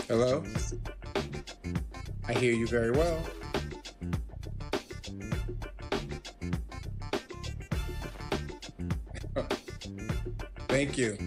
Hello? I hear you very well. Thank you.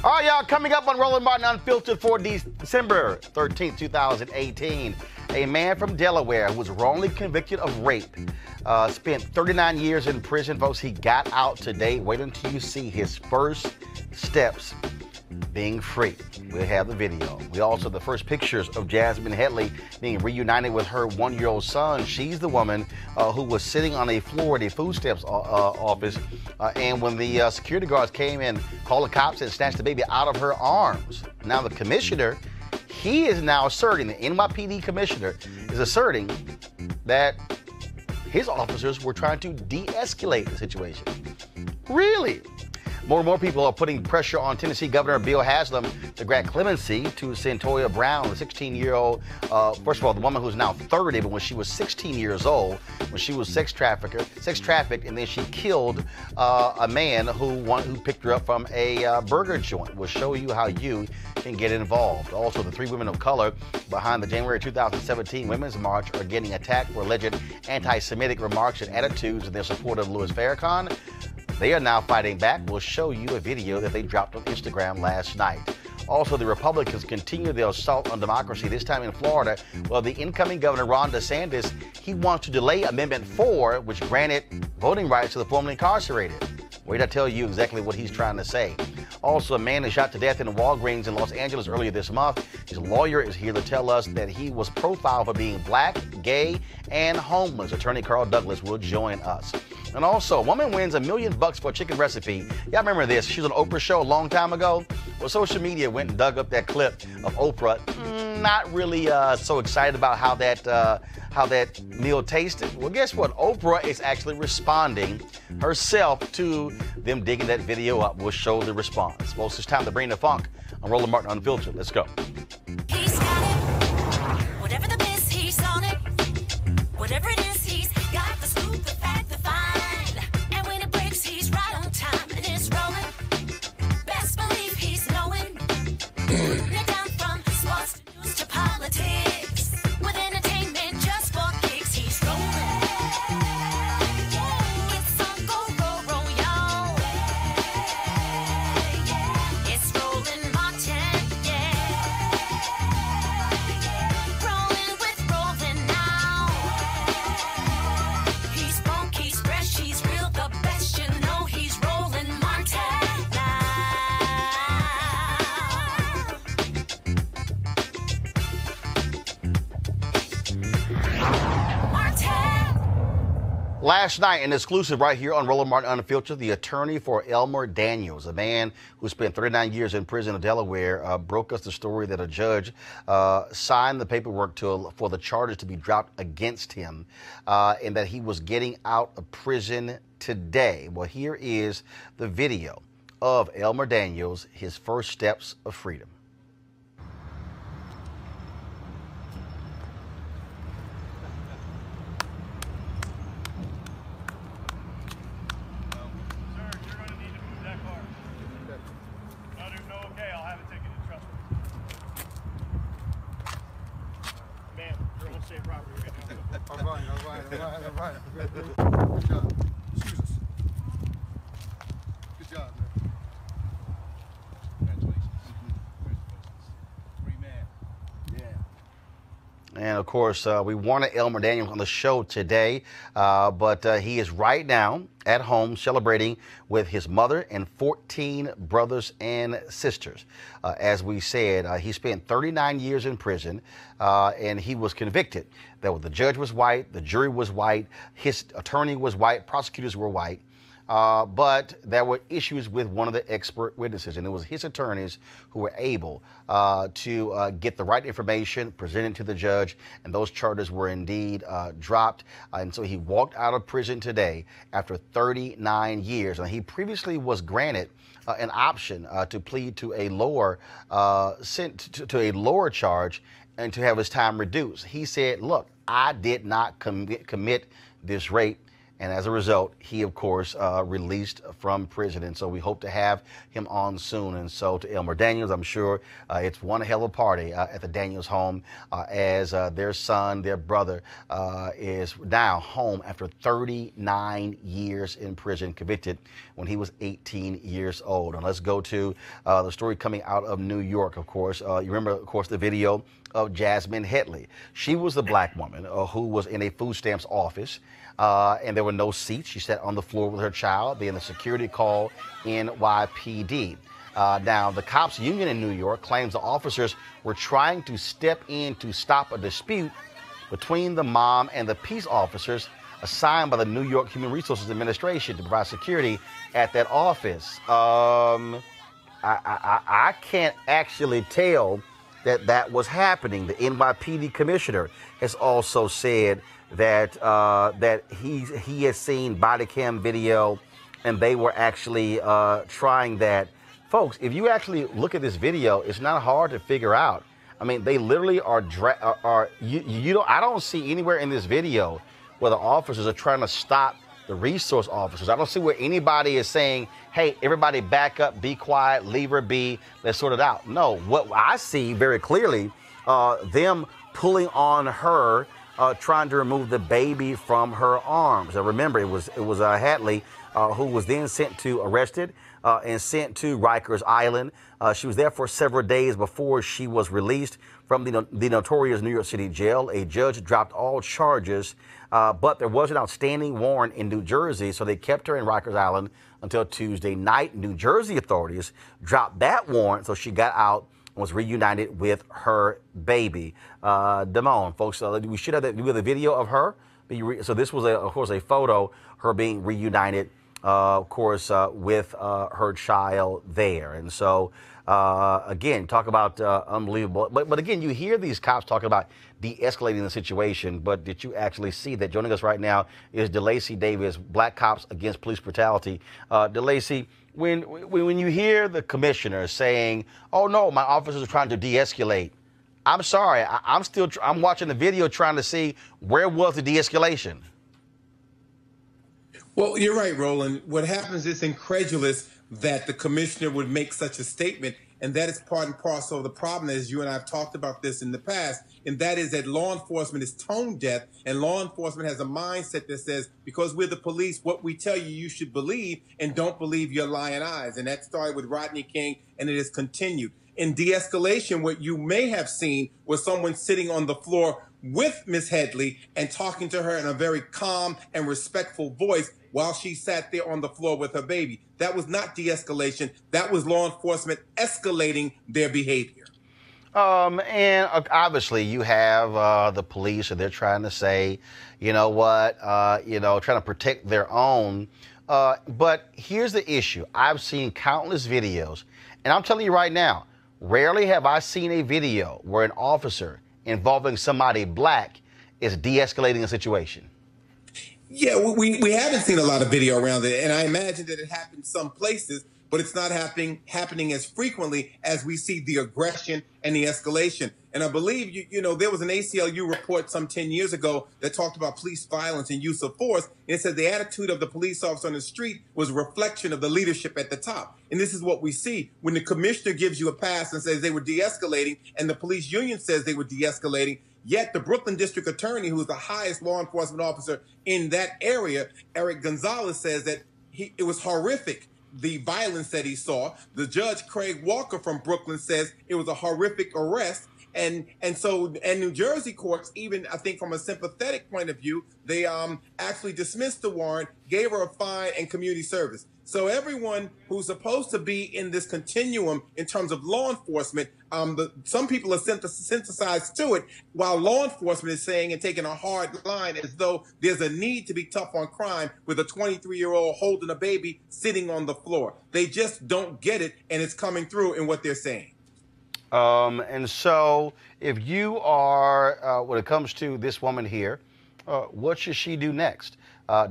All right, y'all, coming up on Roland Martin Unfiltered for December 13th, 2018. A man from Delaware who was wrongly convicted of rape spent 39 years in prison. Folks, he got out today. Wait until you see his first steps being free. We'll have the video. We also have the first pictures of Jasmine Headley being reunited with her one-year-old son. She's the woman who was sitting on a floor at a food stamps office, and when the security guards came in, called the cops and snatched the baby out of her arms. Now the commissioner, he is now asserting, the NYPD commissioner is asserting that his officers were trying to de-escalate the situation. Really? More and more people are putting pressure on Tennessee Governor Bill Haslam to grant clemency to Cyntoia Brown, the 16-year-old, first of all, the woman who's now 30, but when she was 16 years old, when she was sex trafficked, and then she killed a man who picked her up from a burger joint. We'll show you how you can get involved. Also, the 3 women of color behind the January 2017 Women's March are getting attacked for alleged anti-Semitic remarks and attitudes in their support of Louis Farrakhan. They are now fighting back. We'll show you a video that they dropped on Instagram last night. Also, the Republicans continue their assault on democracy, this time in Florida. Well, the incoming governor, Ron DeSantis, he wants to delay Amendment 4, which granted voting rights to the formerly incarcerated. Wait, I tell you exactly what he's trying to say. Also, a man is shot to death in Walgreens in Los Angeles earlier this month. His lawyer is here to tell us that he was profiled for being black, gay, and homeless. Attorney Carl Douglas will join us. And also, a woman wins $1 million for a chicken recipe. Y'all remember this? She was on Oprah show a long time ago. Well, social media went and dug up that clip of Oprah. Not really so excited about how that meal tasted. Well, guess what? Oprah is actually responding herself to them digging that video up. We'll show the response. Well, it's time to bring the funk on Roland Martin Unfiltered. Let's go. He's got it. Whatever the biz, he's on it. Whatever it is, he's got the scoop, the fact, the find. And when it breaks, he's right on time and it's rolling. Best believe he's knowing. They're down from sports to news to politics. With entertainment just for kicks, he's rolling. It's on go, y'all. It's Roland Martin, rolling with Roland now. He's funky, he's fresh, he's real, the best, you know he's Roland Martin now. Last night, an exclusive right here on Roland Martin Unfiltered, the attorney for Elmer Daniels, a man who spent 39 years in prison in Delaware, broke us the story that a judge signed the paperwork for the charges to be dropped against him and that he was getting out of prison today. Well, here is the video of Elmer Daniels, his first steps of freedom. All right. Good job. Excuse us. Good job, man. Congratulations. Free man. Yeah. And of course, we wanted Elmer Daniels on the show today, but he is right now at home celebrating with his mother and 14 brothers and sisters. As we said, he spent 39 years in prison, and he was convicted. That the judge was white, the jury was white, his attorney was white, prosecutors were white. But there were issues with one of the expert witnesses, and it was his attorneys who were able to get the right information presented to the judge, and those charges were indeed dropped. And so he walked out of prison today after 39 years. And he previously was granted an option to plead to a lower to a lower charge and to have his time reduced. He said, "Look, I did not commit this rape." And as a result, he, of course, released from prison. And so we hope to have him on soon. And so to Elmer Daniels, I'm sure it's one hell of a party at the Daniels home as their son, their brother, is now home after 39 years in prison, convicted when he was 18 years old. And let's go to the story coming out of New York, of course. You remember, of course, the video of Jasmine Headley. She was the black woman who was in a food stamps office. And there were no seats. She sat on the floor with her child. Then the security called NYPD. Now, the cops union in New York claims the officers were trying to step in to stop a dispute between the mom and the peace officers assigned by the New York Human Resources Administration to provide security at that office. I can't actually tell that was happening. The NYPD commissioner has also said that he has seen body cam video, and they were actually trying that. Folks, if you actually look at this video, it's not hard to figure out. I mean, they literally are I don't see anywhere in this video where the officers are trying to stop the resource officers. I don't see where anybody is saying, "Hey, everybody back up, be quiet, leave her be, let's sort it out." No, what I see very clearly, them pulling on her, trying to remove the baby from her arms. Now, remember, it was Headley who was then arrested and sent to Rikers Island. She was there for several days before she was released from the notorious New York City jail. A judge dropped all charges, but there was an outstanding warrant in New Jersey, so they kept her in Rikers Island until Tuesday night. New Jersey authorities dropped that warrant, so she got out and was reunited with her baby. Damone, folks, we should have the video of her. So this was, of course, a photo, her being reunited of course, with her child there. And so, again, talk about unbelievable. But again, you hear these cops talking about de-escalating the situation, but did you actually see that? Joining us right now is DeLacy Davis, Black Cops Against Police Brutality. DeLacy, when you hear the commissioner saying, "Oh no, my officers are trying to de-escalate," I'm sorry, I'm watching the video trying to see where was the de-escalation. Well, you're right, Roland. What happens is incredulous that the commissioner would make such a statement, and that is part and parcel of the problem, as you and I have talked about this in the past, and that is that law enforcement is tone deaf, and law enforcement has a mindset that says, because we're the police, what we tell you, you should believe, and don't believe your lying eyes. And that started with Rodney King, and it has continued. In de-escalation, what you may have seen was someone sitting on the floor with Miss Headley and talking to her in a very calm and respectful voice while she sat there on the floor with her baby. That was not de-escalation. That was law enforcement escalating their behavior. And obviously you have the police, and they're trying to say, you know what, trying to protect their own. But here's the issue. I've seen countless videos, and I'm telling you right now, rarely have I seen a video where an officer involving somebody black is de-escalating a situation. Yeah, we haven't seen a lot of video around it, and I imagine that it happens some places, but it's not happening as frequently as we see the aggression and the escalation. And I believe, there was an ACLU report some 10 years ago that talked about police violence and use of force. And it said the attitude of the police officer on the street was a reflection of the leadership at the top. And this is what we see when the commissioner gives you a pass and says they were de-escalating, and the police union says they were de-escalating. Yet the Brooklyn district attorney, who is the highest law enforcement officer in that area, Eric Gonzalez, says that it was horrific, the violence that he saw. The judge, Craig Walker from Brooklyn, says it was a horrific arrest. And New Jersey courts, even I think from a sympathetic point of view, they actually dismissed the warrant, gave her a fine and community service. So everyone who's supposed to be in this continuum in terms of law enforcement, some people are synthesized to it, while law enforcement is saying and taking a hard line as though there's a need to be tough on crime with a 23-year-old holding a baby sitting on the floor. They just don't get it, and it's coming through in what they're saying. And so if you are, when it comes to this woman here, what should she do next?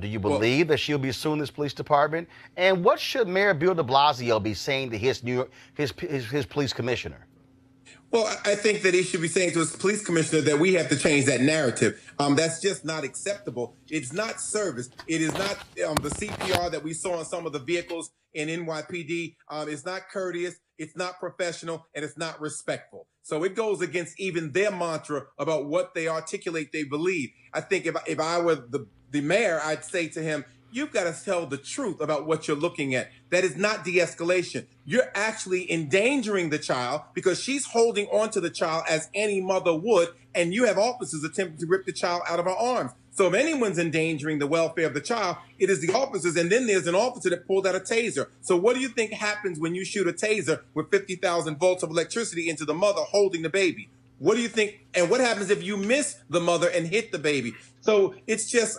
Do you believe that she'll be suing this police department? And what should Mayor Bill de Blasio be saying to his police commissioner? Well, I think that he should be saying to his police commissioner that we have to change that narrative. That's just not acceptable. It's not service. It is not the CPR that we saw in some of the vehicles in NYPD. It's not courteous. It's not professional, and it's not respectful. So it goes against even their mantra about what they articulate they believe. I think if I were the mayor, I'd say to him, you've got to tell the truth about what you're looking at. That is not de-escalation. You're actually endangering the child because she's holding on to the child as any mother would, and you have officers attempting to rip the child out of her arms. So if anyone's endangering the welfare of the child, it is the officers. And then there's an officer that pulled out a taser. So what do you think happens when you shoot a taser with 50,000 volts of electricity into the mother holding the baby? What do you think? And what happens if you miss the mother and hit the baby? So it's just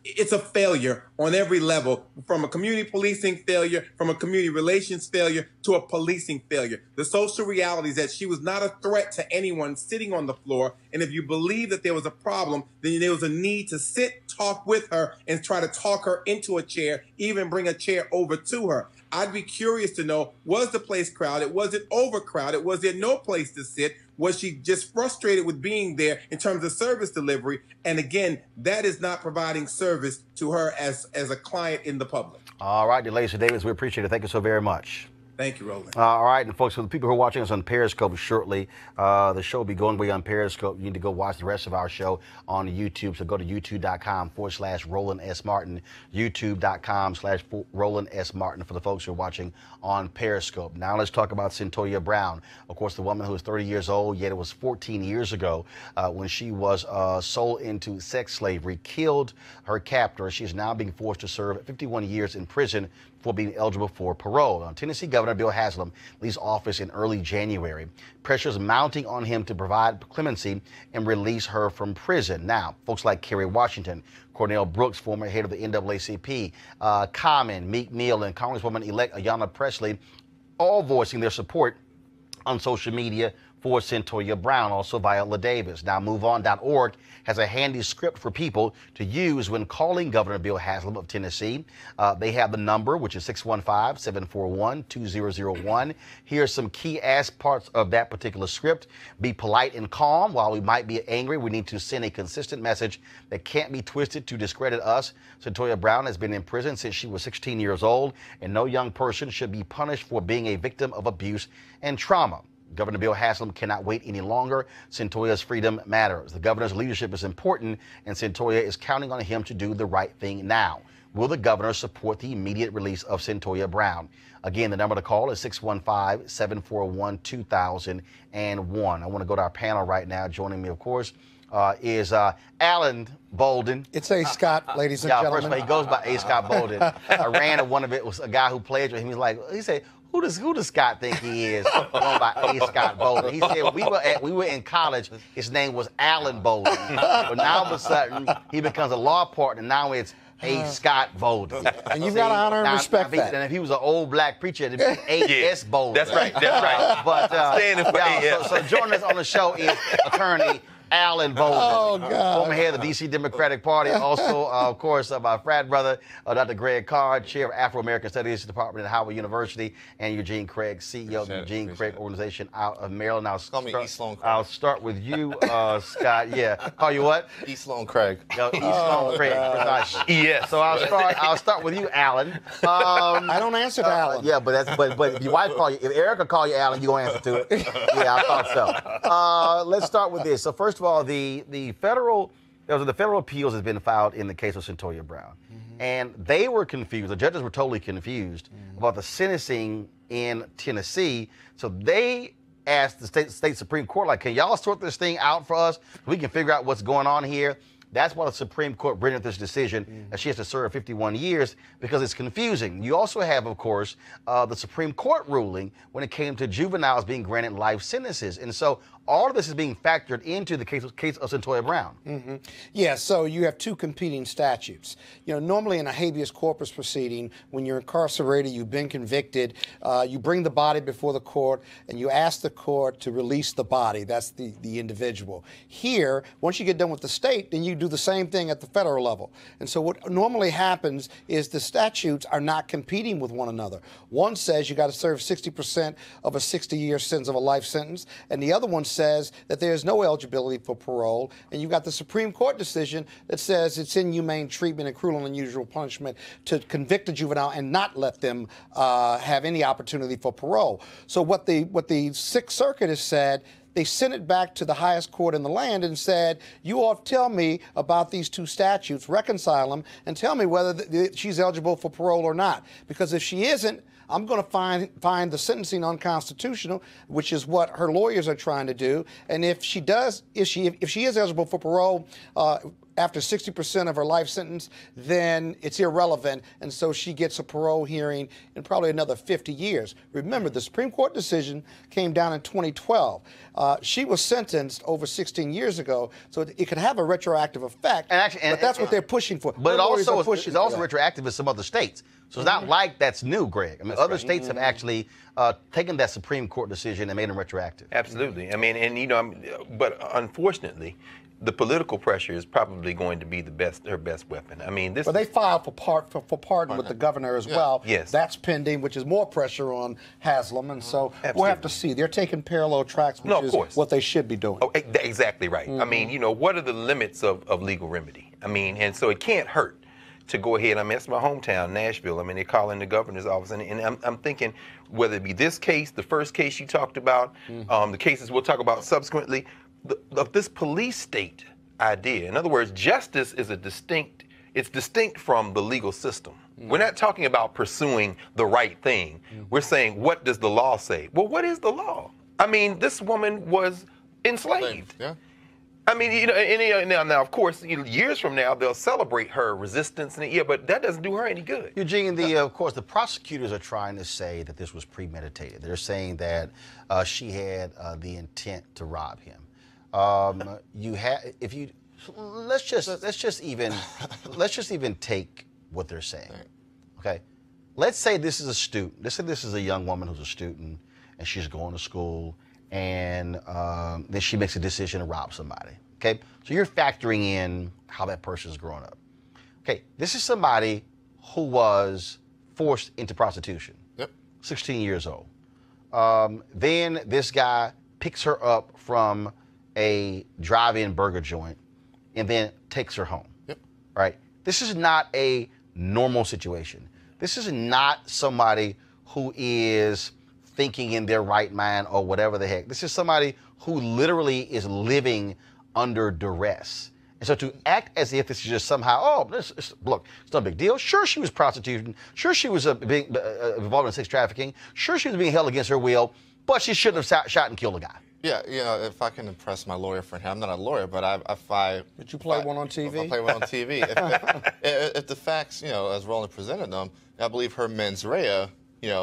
it's a failure on every level, from a community policing failure, from a community relations failure to a policing failure. The social reality is that she was not a threat to anyone sitting on the floor. And if you believe that there was a problem, then there was a need to sit, talk with her, and try to talk her into a chair, even bring a chair over to her. I'd be curious to know, was the place crowded? Was it overcrowded? Was there no place to sit? Was she just frustrated with being there in terms of service delivery? And again, that is not providing service to her as a client in the public. All right, DeLacy Davis, we appreciate it. Thank you so very much. Thank you, Roland. All right, and folks, for the people who are watching us on Periscope shortly, the show will be going away on Periscope. You need to go watch the rest of our show on YouTube. So go to youtube.com/Roland S. Martin, youtube.com/Roland S. Martin for the folks who are watching on Periscope. Now let's talk about Cyntoia Brown. Of course, the woman who is 30 years old, yet it was 14 years ago when she was sold into sex slavery, killed her captor. She is now being forced to serve 51 years in prison for being eligible for parole. Now, Tennessee Governor Bill Haslam leaves office in early January. Pressure is mounting on him to provide clemency and release her from prison. Now, folks like Kerry Washington, Cornell Brooks, former head of the NAACP, Common, Meek Mill, and Congresswoman-elect Ayanna Pressley, all voicing their support on social media for Cyntoia Brown, also Viola Davis. Now, MoveOn.org has a handy script for people to use when calling Governor Bill Haslam of Tennessee. They have the number, which is 615-741-2001. Here's some key parts of that particular script. Be polite and calm. While we might be angry, we need to send a consistent message that can't be twisted to discredit us. Cyntoia Brown has been in prison since she was 16 years old, and no young person should be punished for being a victim of abuse and trauma. Governor Bill Haslam cannot wait any longer. Cyntoia's freedom matters. The governor's leadership is important, and Cyntoia is counting on him to do the right thing now. Will the governor support the immediate release of Cyntoia Brown? Again, the number to call is 615-741-2001. I want to go to our panel right now. Joining me, of course, is Alan Bolden. It's A. Scott, ladies and gentlemen. First of all, he goes by A. Scott Bolden. I ran at one of it was a guy who played with him. He said, who does Scott think he is? Going by A. Scott Bolden. He said we were in college. His name was Alan Bolden, but now all of a sudden he becomes a law partner. Now it's A. Scott Bolden. And you've got to honor and respect that. And if he was an old black preacher, it'd be A.S. Bolden. That's right. That's right. But standing for A.S. So joining us on the show is attorney Alan Bolden, Oh, God. former head of the D.C. Democratic Party. Also, of course, my frat brother, Dr. Greg Carr, chair of Afro-American Studies Department at Howard University, and Eugene Craig, CEO of the Eugene Craig Organization out of Maryland. Call me East Sloan Craig. I'll start with you, Scott. Yeah. Call you what? East Sloan Craig. East Sloan Craig. Yes. So I'll start with you, Alan. I don't answer to Alan. Yeah, but if your wife call you, if Erica call you Alan, you gonna answer to it. Yeah, I thought so. Let's start with this. So first of all, the federal appeals has been filed in the case of Cyntoia Brown, and they were confused. The judges were totally confused about the sentencing in Tennessee. So they asked the state Supreme Court, like, can y'all sort this thing out for us? We can figure out what's going on here. That's why the Supreme Court rendered this decision that she has to serve 51 years because it's confusing. You also have, of course, the Supreme Court ruling when it came to juveniles being granted life sentences. And so all of this is being factored into the case of Cyntoia Brown. Yeah, so you have two competing statutes. You know, normally in a habeas corpus proceeding, when you're incarcerated, you've been convicted, you bring the body before the court and you ask the court to release the body. That's the individual. Here, once you get done with the state, then you do the same thing at the federal level. And so what normally happens is the statutes are not competing with one another. One says you got to serve 60% of a 60-year sentence of a life sentence, and the other one says that there's no eligibility for parole, and you've got the Supreme Court decision that says it's inhumane treatment and cruel and unusual punishment to convict a juvenile and not let them have any opportunity for parole. So what the Sixth Circuit has said, they sent it back to the highest court in the land and said, you ought to tell me about these two statutes, reconcile them, and tell me whether she's eligible for parole or not. Because if she isn't, I'm going to find the sentencing unconstitutional, which is what her lawyers are trying to do. And if she is eligible for parole after 60% of her life sentence, then it's irrelevant, and so she gets a parole hearing in probably another 50 years. Remember, the Supreme Court decision came down in 2012. She was sentenced over 16 years ago, so it could have a retroactive effect, but that's what they're pushing for. But it's also retroactive in some other states. So it's not like that's new, Greg. I mean, other states have actually taken that Supreme Court decision and made them retroactive. Absolutely. I mean, and but unfortunately, the political pressure is probably going to be her best weapon. I mean, But they filed for pardon with the governor as well. Yes. That's pending, which is more pressure on Haslam, and so we'll have to see. They're taking parallel tracks, which is what they should be doing. Oh, exactly right. I mean, what are the limits of legal remedy? I mean, and so it can't hurt to go ahead. I mean, it's my hometown, Nashville. I mean, they call in the governor's office, and I'm thinking whether it be this case, the first case you talked about, the cases we'll talk about subsequently, of this police state idea. In other words, justice is distinct from the legal system. We're not talking about pursuing the right thing. We're saying, what does the law say? Well, what is the law? I mean, this woman was enslaved. I mean, and now, of course, years from now, they'll celebrate her resistance, but that doesn't do her any good. Eugene, of course, the prosecutors are trying to say that this was premeditated. They're saying that she had the intent to rob him. Let's just even take what they're saying. Okay, let's say this is a student. Let's say this is a young woman who's a student, and she's going to school. And then she makes a decision to rob somebody, okay? So you're factoring in how that person's growing up. Okay, this is somebody who was forced into prostitution. Yep. 16 years old. Then this guy picks her up from a drive-in burger joint and then takes her home. Yep. Right? This is not a normal situation. This is not somebody who is thinking in their right mind or whatever the heck. This is somebody who literally is living under duress. And so to act as if this is just somehow, look, it's no big deal. Sure, she was prostituting. Sure, she was being involved in sex trafficking. Sure, she was being held against her will, but she shouldn't have shot and killed a guy. Yeah, if I can impress my lawyer friend here, I'm not a lawyer, but if I... Did you play one on TV? If I play one on TV. if the facts, as Roland presented them, I believe her mens rea,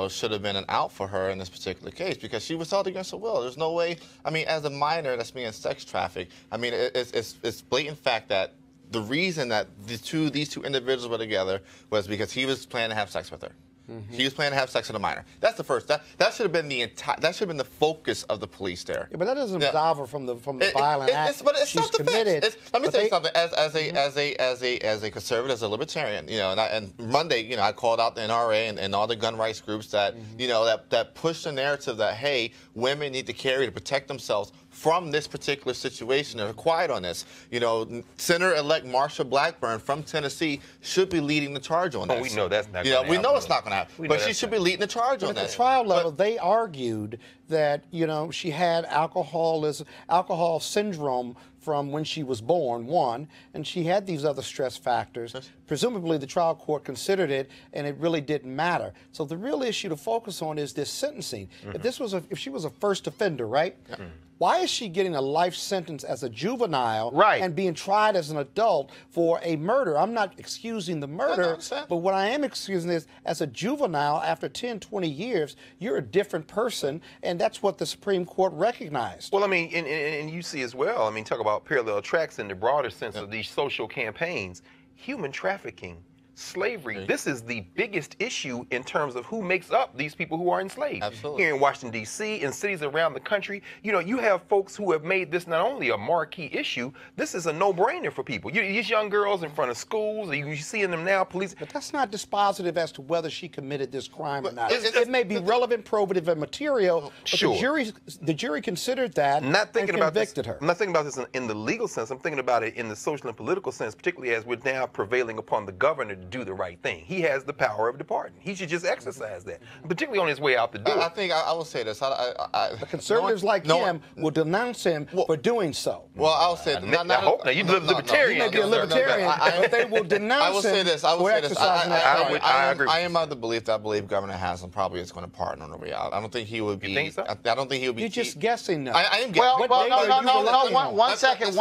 should have been an out for her in this particular case because she was held against her will. There's no way. I mean, as a minor that's being sex trafficked, I mean, it's blatant fact that the reason that these two individuals were together was because he was planning to have sex with her. Mm-hmm. He was planning to have sex with a minor. That's the first. That should have been the focus of the police there. Yeah, but that doesn't absolve her from the violent act but it's she's committed. Let me tell you something. As a conservative, as a libertarian, and Monday, I called out the NRA and all the gun rights groups that that push the narrative that hey, women need to carry to protect themselves from this particular situation and are quiet on this. Senator-elect Marsha Blackburn from Tennessee should be leading the charge on this. Oh, we know that's not going to happen. We know it's not going to happen. But she should be leading the charge on that. At the trial level, they argued that, she had alcohol syndrome from when she was born, one, and she had these other stress factors. Presumably, the trial court considered it, and it really didn't matter. So the real issue to focus on is this sentencing. Mm-hmm. If she was a first offender, right? Yeah. Mm-hmm. Why is she getting a life sentence as a juvenile and being tried as an adult for a murder? I'm not excusing the murder, but what I am excusing is as a juvenile, after 10, 20 years, you're a different person, and that's what the Supreme Court recognized. Well, I mean, and you see as well, talk about parallel tracks in the broader sense of these social campaigns, human trafficking, slavery. This is the biggest issue in terms of who makes up these people who are enslaved. Absolutely. Here in Washington, D.C., in cities around the country, you have folks who have made this not only a marquee issue, this is a no-brainer for people. These young girls in front of schools, you seeing them now, police. But that's not dispositive as to whether she committed this crime or not. It may be relevant, probative, and material, but the jury considered that and convicted her. I'm not thinking about this in the legal sense. I'm thinking about it in the social and political sense, particularly as we're now prevailing upon the governor do the right thing. He has the power of departing. He should just exercise that, particularly on his way out the door. I think I will say this. The conservatives like him will denounce him for doing so. Well, I'll say I hope not. You're libertarian. He may be a libertarian, but they will denounce him for exercising that power. I agree. I am of the belief that I believe Governor Haslam probably is going to pardon on the way out. I don't think he would be. You think so? I don't think he would be. You're just guessing now. I am guessing. Well, no. One second.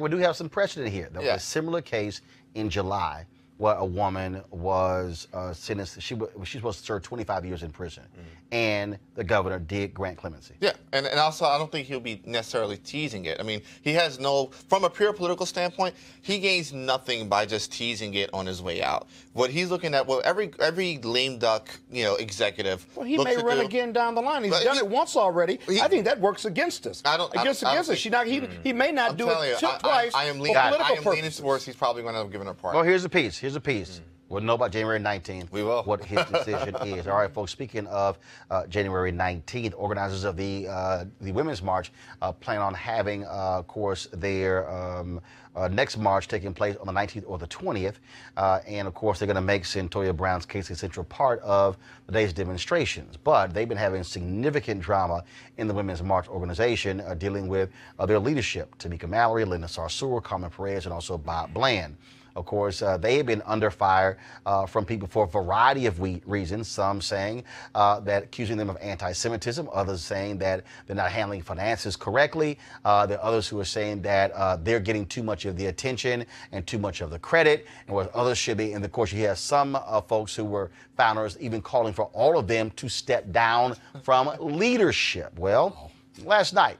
We do have some precedent here. There was a similar case in July where a woman was sentenced. She was supposed to serve 25 years in prison, and the governor did grant clemency. Yeah, and also I don't think he'll be necessarily teasing it. He has from a pure political standpoint, he gains nothing by just teasing it on his way out. What he's looking at, every lame duck, executive. Well, he may run again down the line. He's done it once already. I think that works against us. Against us. He may not do it twice. I am leaning towards he's probably going to give it a pardon. Well, here's a piece. We'll know about January 19th. We will. What his decision is. All right, folks. Speaking of January 19th, organizers of the Women's March plan on having, of course, their next march taking place on the 19th or the 20th. And, of course, they're going to make Cyntoia Brown's case a central part of the day's demonstrations. But they've been having significant drama in the Women's March organization dealing with their leadership, Tamika Mallory, Linda Sarsour, Carmen Perez, and also Bob Bland. Of course, they have been under fire from people for a variety of reasons. Some saying that accusing them of anti-Semitism, others saying that they're not handling finances correctly. There are others who are saying that they're getting too much of the attention and too much of the credit, and where others should be. And of course, you have some folks who were founders even calling for all of them to step down from leadership. Well, last night,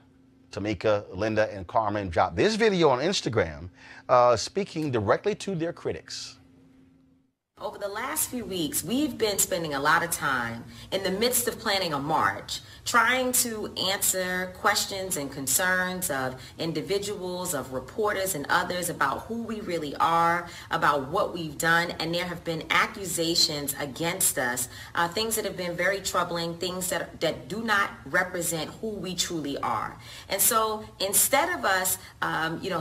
Tamika, Linda, and Carmen dropped this video on Instagram speaking directly to their critics. Over the last few weeks, we've been spending a lot of time in the midst of planning a march, trying to answer questions and concerns of individuals, of reporters and others about who we really are, about what we've done. And there have been accusations against us, things that have been very troubling, things that do not represent who we truly are. And so instead of us,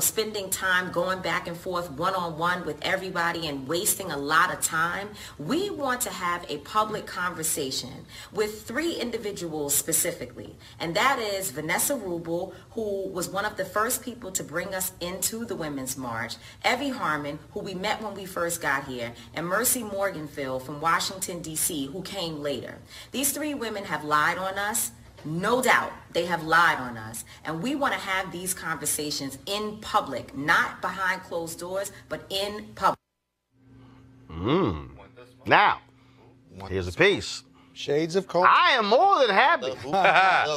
spending time going back and forth one-on-one with everybody and wasting a lot of time, we want to have a public conversation with 3 individuals specifically, and that is Vanessa Rubel, who was one of the first people to bring us into the Women's March, Evie Harmon, who we met when we first got here, and Mercy Morganfield from Washington, D.C., who came later. These 3 women have lied on us. No doubt they have lied on us, and we want to have these conversations in public, not behind closed doors, but in public. Now, here's a piece. Shades of culture. I am more than happy.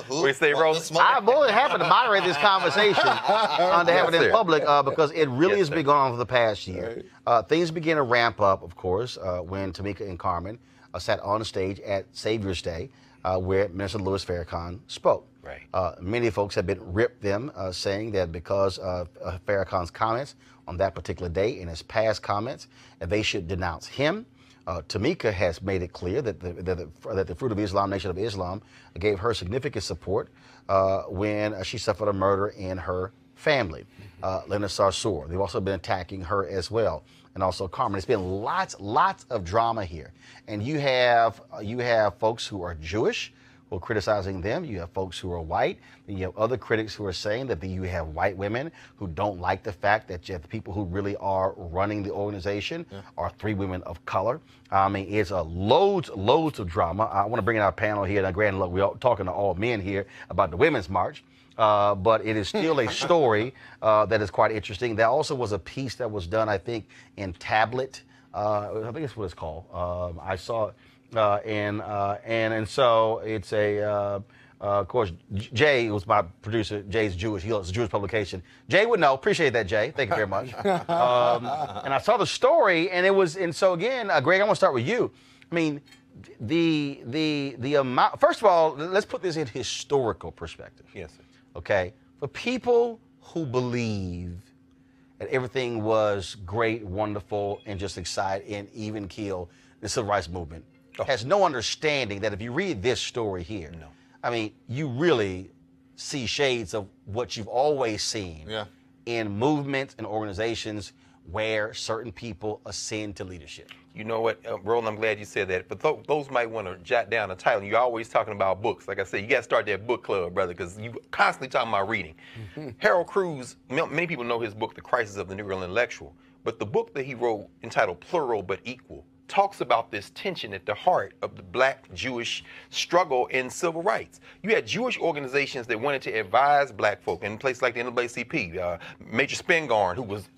We say, Roland. I'm more than happy to moderate this conversation on to have it in public because it really has been going on for the past year. Things began to ramp up, of course, when Tamika and Carmen sat on stage at Savior's Day, where Minister Louis Farrakhan spoke. Right. Many folks have been ripped them, saying that because of Farrakhan's comments on that particular day and his past comments, they should denounce him. Tamika has made it clear that the Fruit of Islam Nation of Islam gave her significant support when she suffered a murder in her family. Linda Sarsour, they've also been attacking her as well, and also Carmen. It's been lots of drama here, and you have folks who are Jewish who are criticizing them. You have folks who are white. Then you have other critics who are saying that you have white women who don't like the fact that the people who really are running the organization are 3 women of color. I mean, it's loads of drama. I want to bring in our panel here. Now, granted, look, we're talking to all men here about the Women's March. But it is still a story that is quite interesting. There also was a piece that was done, I think, in Tablet. I think that's what it's called. I saw it. And so it's of course, Jay was my producer. Jay's Jewish. It's a Jewish publication. Jay would know. Appreciate that, Jay. Thank you very much. And I saw the story, and so again, Greg, I want to start with you. I mean, the amount. First of all, let's put this in historical perspective. Yes, sir. Okay, for people who believe that everything was great, wonderful, and just exciting and even keel, the civil rights movement has no understanding that if you read this story here, I mean, you really see shades of what you've always seen in movements and organizations where certain people ascend to leadership. You know what, Roland, I'm glad you said that. But those might want to jot down a title. You're always talking about books. Like I said, you got to start that book club, brother, because you constantly talking about reading. Harold Cruz, many people know his book, The Crisis of the Negro Intellectual. But the book that he wrote, entitled Plural But Equal, talks about this tension at the heart of the black Jewish struggle in civil rights. You had Jewish organizations that wanted to advise black folk in places like the NAACP, Major Spingarn, who was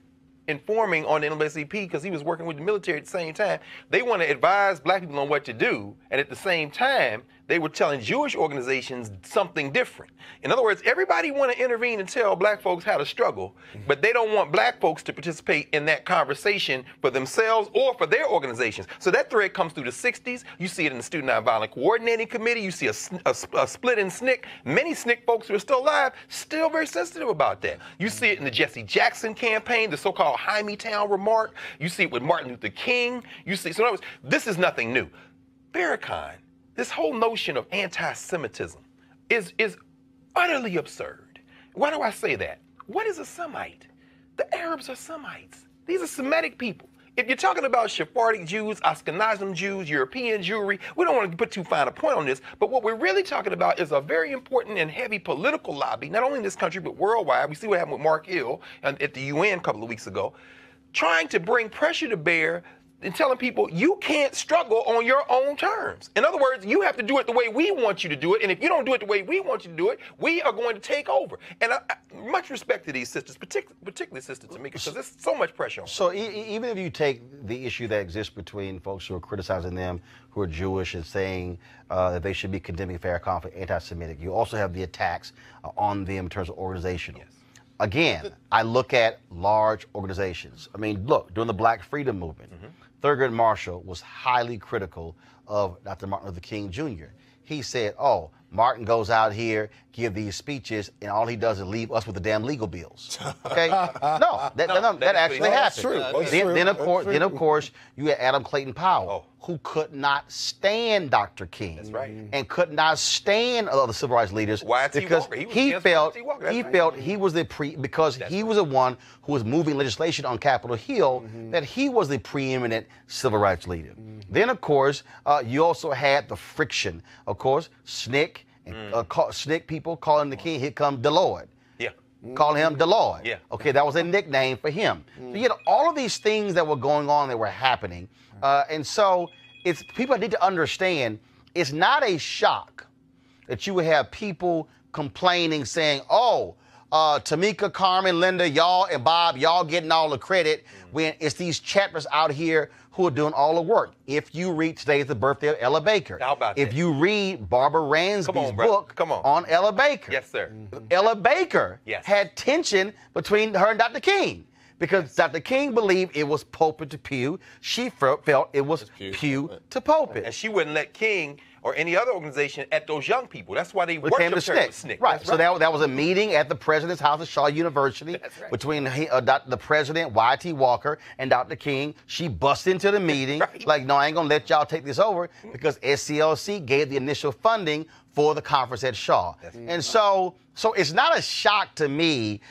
informing on the NAACP because he was working with the military at the same time. They want to advise black people on what to do, and at the same time, they were telling Jewish organizations something different. In other words, everybody want to intervene and tell black folks how to struggle, but they don't want black folks to participate in that conversation for themselves or for their organizations. So that thread comes through the 60s. You see it in the Student Nonviolent Coordinating Committee. You see a split in SNCC. Many SNCC folks who are still alive, still very sensitive about that. You see it in the Jesse Jackson campaign, the so-called Hymietown remark. You see it with Martin Luther King. You see, so in other words, this is nothing new. Farrakhan, this whole notion of anti-Semitism is utterly absurd. Why do I say that? What is a Semite? The Arabs are Semites. These are Semitic people. If you're talking about Sephardic Jews, Ashkenazim Jews, European Jewry, we don't want to put too fine a point on this, but what we're really talking about is a very important and heavy political lobby, not only in this country, but worldwide. We see what happened with Mark Hill at the UN a couple of weeks ago. trying to bring pressure to bear and telling people you can't struggle on your own terms. In other words, you have to do it the way we want you to do it, and if you don't do it the way we want you to do it, we are going to take over. And much respect to these sisters, particularly Sister Tamika, because there's so much pressure on them. So even if you take the issue that exists between folks who are criticizing them, who are Jewish, and saying that they should be condemning fair conflict, anti-Semitic, you also have the attacks on them in terms of organizational. Yes. Again, I look at large organizations. I mean, look, during the Black Freedom Movement, Thurgood Marshall was highly critical of Dr. Martin Luther King Jr. He said, oh, Martin goes out here, give these speeches, and all he does is leave us with the damn legal bills. Okay? No, that actually happened. True. Then of course, you had Adam Clayton Powell, who could not stand Dr. King. That's right. And could not stand other civil rights leaders because he felt he was he was the one who was moving legislation on Capitol Hill, that he was the preeminent civil rights leader. Then, of course, you also had the friction. Of course, SNCC and SNCC people calling the king, here come DeLord. Yeah. Calling him DeLord. Yeah. Okay, that was a nickname for him. So you had all of these things that were going on that were happening. And so people need to understand it's not a shock that you would have people complaining, saying, oh, Tamika, Carmen, Linda, y'all, and Bob, y'all getting all the credit when it's these chappers out here who are doing all the work. If you read Today is the Birthday of Ella Baker. How about if that? you read Barbara Ransby's book on Ella Baker. Yes, sir. Ella Baker Yes. had tension between her and Dr. King. Because Dr. King believed it was pulpit to pew. She felt it was pew to pulpit. And she wouldn't let King or any other organization at those young people. That's why they worshiped her with SNCC. Right. So that was a meeting at the president's house at Shaw University between the president, Y.T. Walker, and Dr. King. She busted into the meeting like, no, I ain't going to let y'all take this over because SCLC gave the initial funding for the conference at Shaw. And so it's not a shock to me,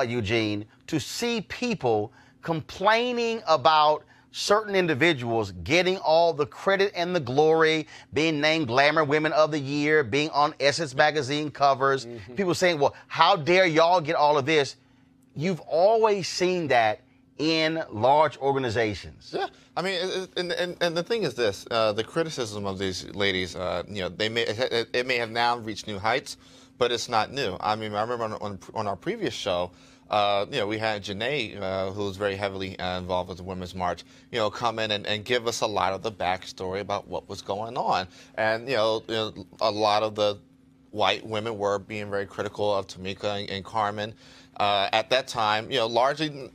Eugene, to see people complaining about certain individuals getting all the credit and the glory, being named Glamour Women of the Year, being on Essence magazine covers. People saying, well, how dare y'all get all of this? You've always seen that in large organizations. Yeah, I mean, and the thing is this: the criticism of these ladies, it may have now reached new heights, but it's not new. I mean, I remember on our previous show, we had Janae, who was very heavily involved with the Women's March, come in and give us a lot of the backstory about what was going on, and a lot of the white women were being very critical of Tamika and Carmen at that time. Largely.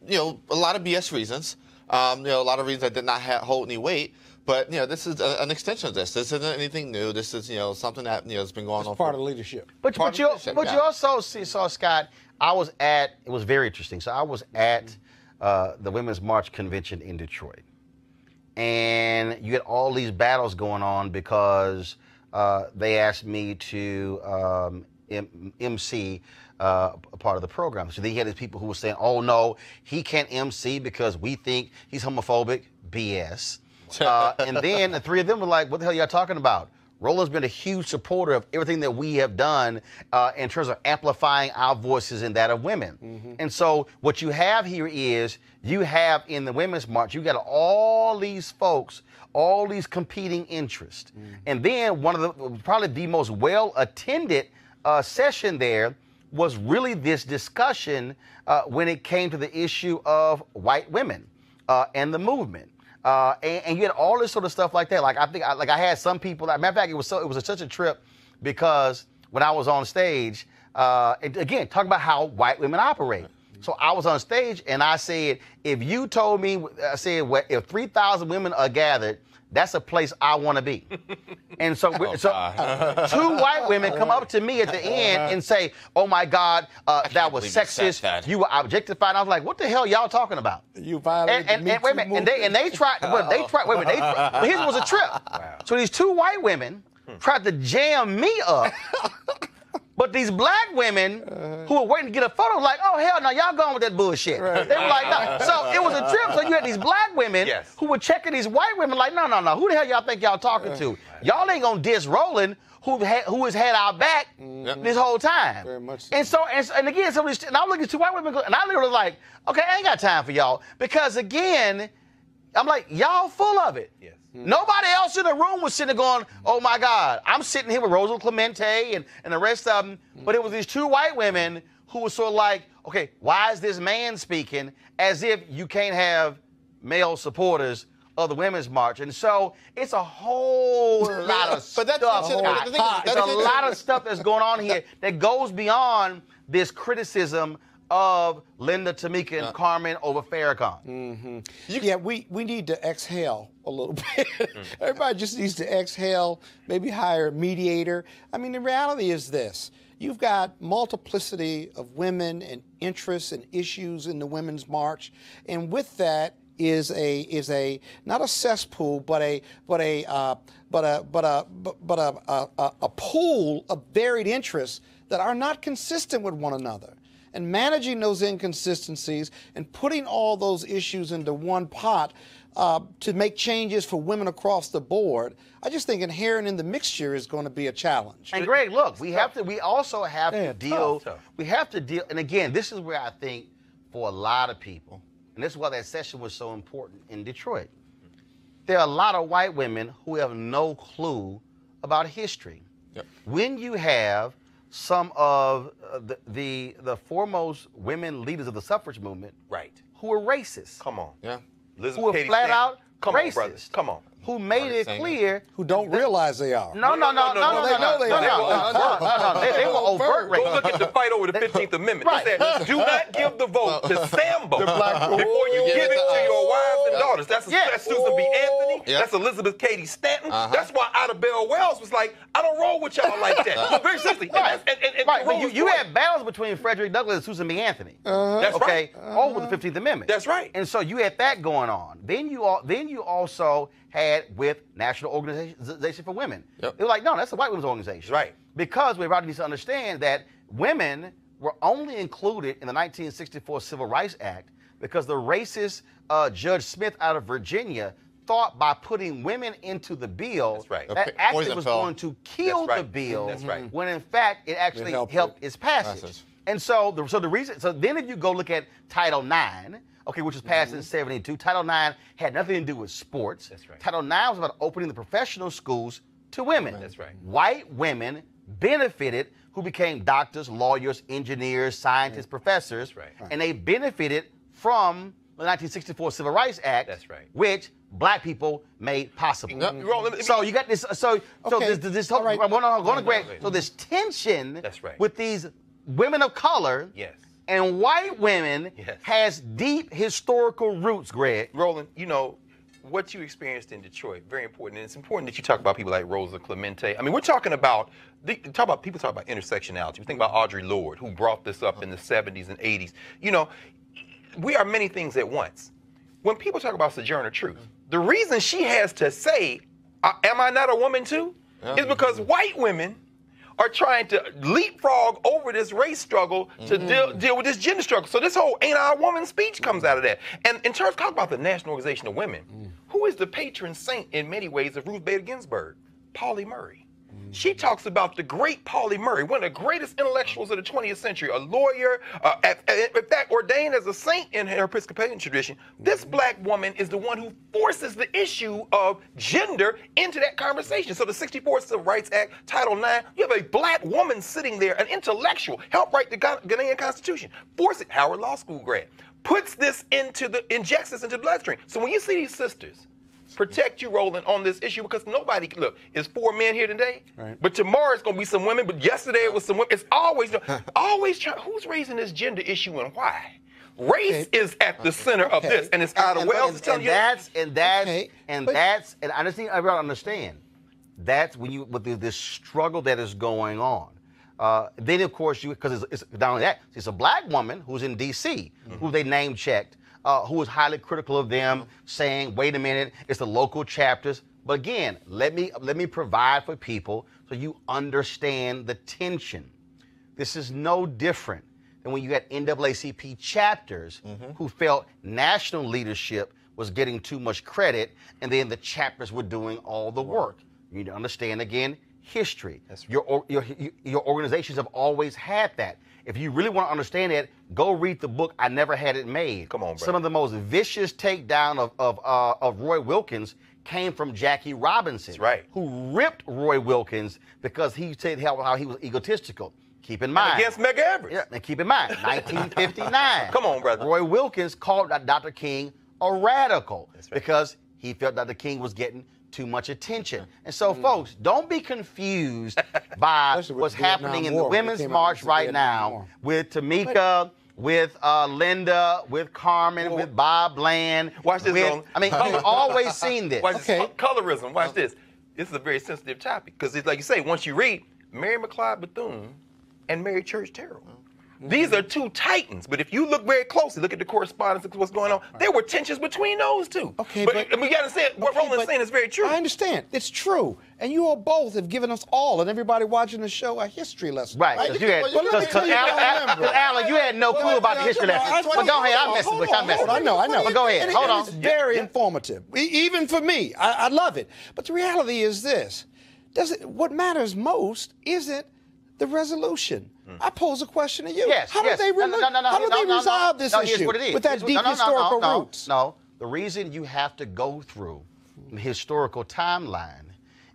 A lot of BS reasons, a lot of reasons that did not hold any weight. But, this is an extension of this. This isn't anything new. This is, something that, has been going on. It's part of leadership. But you also saw, Scott, it was very interesting. So I was at the Women's March Convention in Detroit. And you had all these battles going on because they asked me to MC a part of the program. So they had these people who were saying, oh, no, he can't MC because we think he's homophobic. BS. And then the three of them were like, what the hell are y'all talking about? Roland's been a huge supporter of everything that we have done in terms of amplifying our voices and that of women. And so what you have here is you have in the Women's March, you got all these folks, all these competing interests. And then one of the probably the most well-attended session there was really this discussion when it came to the issue of white women and the movement. And you had all this sort of stuff like that. Like I had some people. Matter of fact, it was such a trip because when I was on stage, again, talk about how white women operate. So I was on stage and I said, if you told me, if 3,000 women are gathered, that's a place I want to be. And so, two white women come up to me at the end and say, oh my God, that was sexist. You were objectified. I was like, what the hell y'all talking about? You violated the Me Too movement. And they tried, but his was a trip. Wow. So these two white women tried to jam me up. But these black women who were waiting to get a photo like, oh, hell no, y'all going with that bullshit. Right. They were like, no. So it was a trip. So you had these black women who were checking these white women like, no. Who the hell y'all think y'all talking to? Y'all ain't going to diss Roland, who has had our back this whole time. Very much so. And again, and I'm looking at two white women, and I literally was like, okay, I ain't got time for y'all. Because again, I'm like, y'all full of it. Yes. Nobody else in the room was sitting there going, oh my God, I'm sitting here with Rosa Clemente and the rest of them. But it was these two white women who were sort of like, okay, why is this man speaking as if you can't have male supporters of the Women's March? And so it's a whole lot of stuff. There's a lot of stuff that's going on here that goes beyond this criticism of Linda, Tamika, and Carmen over Farrakhan. Yeah, we need to exhale a little bit. Everybody just needs to exhale, maybe hire a mediator. I mean, the reality is this. You've got multiplicity of women and interests and issues in the Women's March, and with that is a not a cesspool, but a pool of varied interests that are not consistent with one another. And managing those inconsistencies and putting all those issues into one pot to make changes for women across the board, I just think inherent in the mixture is going to be a challenge. And Greg, look, we also have to deal, and again, this is where I think for a lot of people, and this is why that session was so important in Detroit, there are a lot of white women who have no clue about history. Yep. When you have some of the foremost women leaders of the suffrage movement, Right. who are racist. Come on. Yeah. Who are flat out Come on, racist. brothers. Come on. Who made it clear. Who don't realize they are. They know they are. They were overt Go racists. look at the fight over the 15th Amendment. Right. They said, do not give the vote to Sambo before you give it to your wives and daughters. That's Susan B. Anthony. Yeah. That's Elizabeth Cady Stanton. That's why Ida Bell Wells was like, I don't roll with y'all like that. No, very seriously. Right. And But you had battles between Frederick Douglass and Susan B. Anthony. That's Okay, right. over the 15th Amendment. That's right. And so you had that going on. Then you also had with National Organization for Women. Yep. They were like, no, that's the white women's organization. Right. Because everybody needs to understand that women were only included in the 1964 Civil Rights Act because the racist Judge Smith out of Virginia thought by putting women into the bill, That's right. that actually Poison was pill. going to kill That's the right. bill. That's right. When in fact it actually helped its passage. And so then if you go look at Title IX, okay, which was passed in '72, Title IX had nothing to do with sports. That's right. Title IX was about opening the professional schools to women. That's right. White women benefited who became doctors, lawyers, engineers, scientists, professors. That's right. And they benefited from the 1964 Civil Rights Act. That's right. Which black people made possible. Roland, So you got this. So this whole. right. So this tension. That's right. With these women of color. Yes. And white women Yes. has deep historical roots, Greg. Roland, you know, what you experienced in Detroit, very important. And it's important that you talk about people like Rosa Clemente. I mean, we're talking about, people talk about intersectionality. We think about Audre Lorde, who brought this up in the 70s and 80s. You know, we are many things at once. When people talk about Sojourner Truth, the reason she has to say, am I not a woman too? Is because white women are trying to leapfrog over this race struggle to deal with this gender struggle. So this whole ain't I a woman speech comes out of that. And in terms, talk about the National Organization of Women, who is the patron saint in many ways of Ruth Bader Ginsburg? Pauli Murray. She talks about the great Pauli Murray, one of the greatest intellectuals of the 20th century, a lawyer, in fact, ordained as a saint in her Episcopalian tradition. This black woman is the one who forces the issue of gender into that conversation. So the 64 Civil Rights Act, Title IX, you have a black woman sitting there, an intellectual, helped write the Ghanaian Constitution, force it, Howard Law School grad, injects this into the bloodstream. So when you see these sisters protect you, Roland, on this issue, because nobody, look, it's 4 men here today, but tomorrow it's going to be some women, but yesterday it was some women. It's always who's raising this gender issue and why? Race is at the center of this, and it's Ida Wells telling you. And I just think everyone understand. That's when you, with this struggle that is going on. Then of course because it's not only that, it's a black woman who's in D.C. who they name checked. Who was highly critical of them, saying, wait a minute, it's the local chapters. But again, let me provide for people so you understand the tension. This is no different than when you had NAACP chapters who felt national leadership was getting too much credit, and then the chapters were doing all the work. You need to understand, again, history. That's Your organizations have always had that. If you really want to understand it, go read the book I Never Had It Made. Come on, brother. Some of the most vicious takedown of Roy Wilkins came from Jackie Robinson, That's right. who ripped Roy Wilkins because he said how he was egotistical. Keep in mind. Against Medgar Evers. Yeah, and keep in mind, 1959. Come on, brother. Roy Wilkins called Dr. King a radical That's right. because he felt Dr. King was getting too much attention. And so, folks, don't be confused by Especially with what's the Vietnam happening in War, the when it Women's came out March against the right Vietnam now War. with Tamika, with Linda, with Carmen, with Bob Bland. Watch this, with, Roland. I mean, you've always seen this. Watch Okay. this. Colorism. Watch this. This is a very sensitive topic because, like you say, once you read Mary McLeod Bethune and Mary Church Terrell. These are two titans, but if you look very closely, look at the correspondence of what's going on, there were tensions between those two. Okay, but we got to say what Okay, Roland's but saying is very true. I understand. It's true. And you all both have given us all and everybody watching the show a history lesson. Right, because you had, Well, let me tell you what I remember. Alan, you had no clue about the history lesson. But go ahead, I'm messing with you. I'm messing with you. I know. But go ahead, And hold on. It's very informative, even for me. I love it. But the reality is this: what matters most isn't the resolution. I pose a question to you. Yes, how yes. do they resolve this Here's issue what it is. with that deep historical roots? No, the reason you have to go through the historical timeline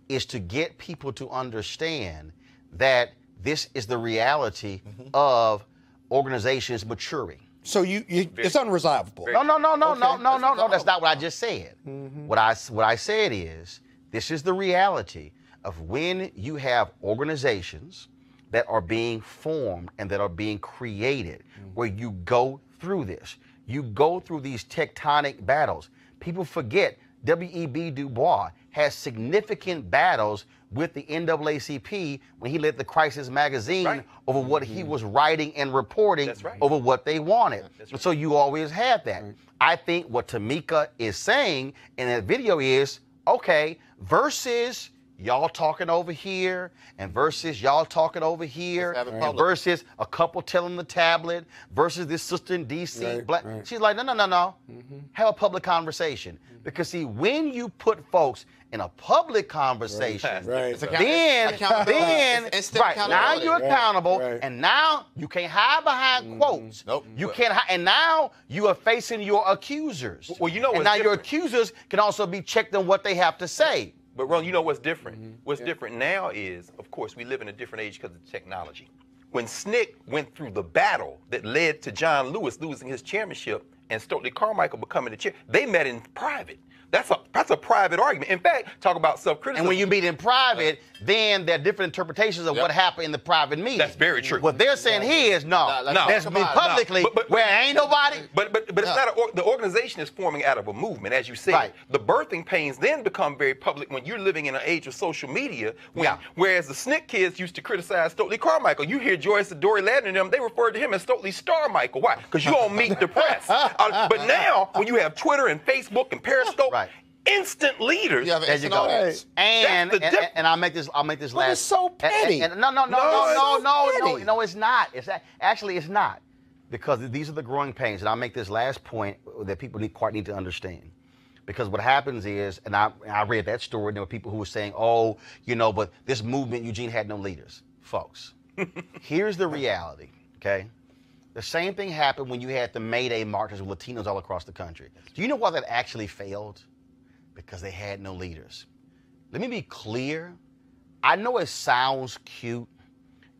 is to get people to understand that this is the reality of organizations maturing. So it's unresolvable. No. That's not what I just said. What I said is this is the reality of when you have organizations that are being formed and that are being created, where you go through this. You go through these tectonic battles. People forget W.E.B. Du Bois has significant battles with the NAACP when he led the Crisis magazine over what he was writing and reporting over what they wanted. And so you always had that. I think what Tamika is saying in that video is, okay, versus y'all talking over here, and versus y'all talking over here, and versus a couple telling the tablet, versus this sister in D.C. She's like, no. Have a public conversation. Because see, when you put folks in a public conversation, then now you're accountable, and now you can't hide behind quotes. You can't hide, and now you are facing your accusers. Well, you know what's and now your different. accusers can also be checked on what they have to say. But Roland, you know what's different? What's different now is, of course, we live in a different age because of technology. When SNCC went through the battle that led to John Lewis losing his chairmanship and Stokely Carmichael becoming the chair, they met in private. That's a private argument. In fact, talk about self-criticism. And when you meet in private, then there are different interpretations of what happened in the private meeting. That's very true. What they're saying here is let's meet publicly where ain't nobody. But it's not the organization is forming out of a movement, as you said. Right. The birthing pains then become very public when you're living in an age of social media. Whereas the SNCC kids used to criticize Stokely Carmichael. You hear Joyce and Dory Ladner and them, they referred to him as Stokely Starmichael. Why? Because you don't meet the press. But now, when you have Twitter and Facebook and Periscope, instant leaders. There you go. And I'll make this last. But it's so petty. No, it's not. Actually, it's not. Because these are the growing pains. And I'll make this last point that people need to understand. Because what happens is, and I read that story, and there were people who were saying, but this movement, Eugene had no leaders. Folks, here's the reality, okay? The same thing happened when you had the May Day marches with Latinos all across the country. Do you know why that actually failed? Because they had no leaders. Let me be clear. I know it sounds cute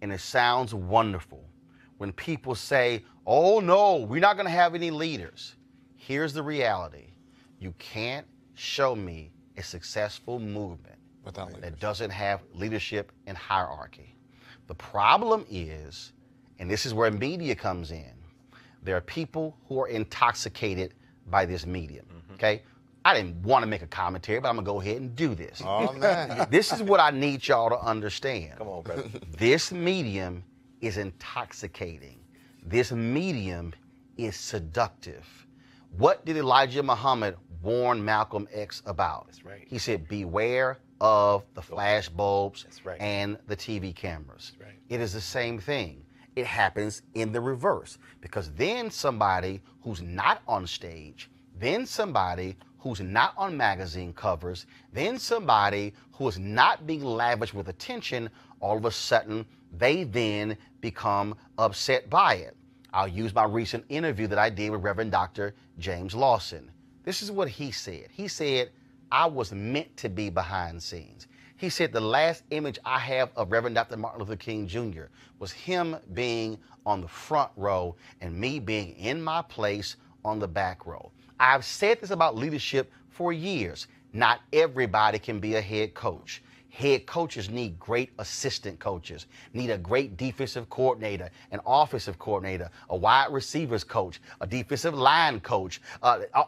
and it sounds wonderful when people say, oh no, we're not going to have any leaders. Here's the reality. You can't show me a successful movement that doesn't have leadership and hierarchy. The problem is, and this is where media comes in, there are people who are intoxicated by this medium, okay? I didn't want to make a commentary, but I'm going to go ahead and do this. Oh, man. This is what I need y'all to understand. Come on, brother. This medium is intoxicating. This medium is seductive. What did Elijah Muhammad warn Malcolm X about? That's right. He said, beware of the flash bulbs right. and the TV cameras. That's right. It is the same thing. It happens in the reverse, because then somebody who's not on stage, then somebody who's not on magazine covers, then somebody who is not being lavished with attention, all of a sudden, they then become upset by it. I'll use my recent interview that I did with Reverend Dr. James Lawson. This is what he said. He said, I was meant to be behind scenes. He said the last image I have of Reverend Dr. Martin Luther King Jr. was him being on the front row and me being in my place on the back row. I've said this about leadership for years. Not everybody can be a head coach. Head coaches need great assistant coaches, need a great defensive coordinator, an offensive coordinator, a wide receivers coach, a defensive line coach.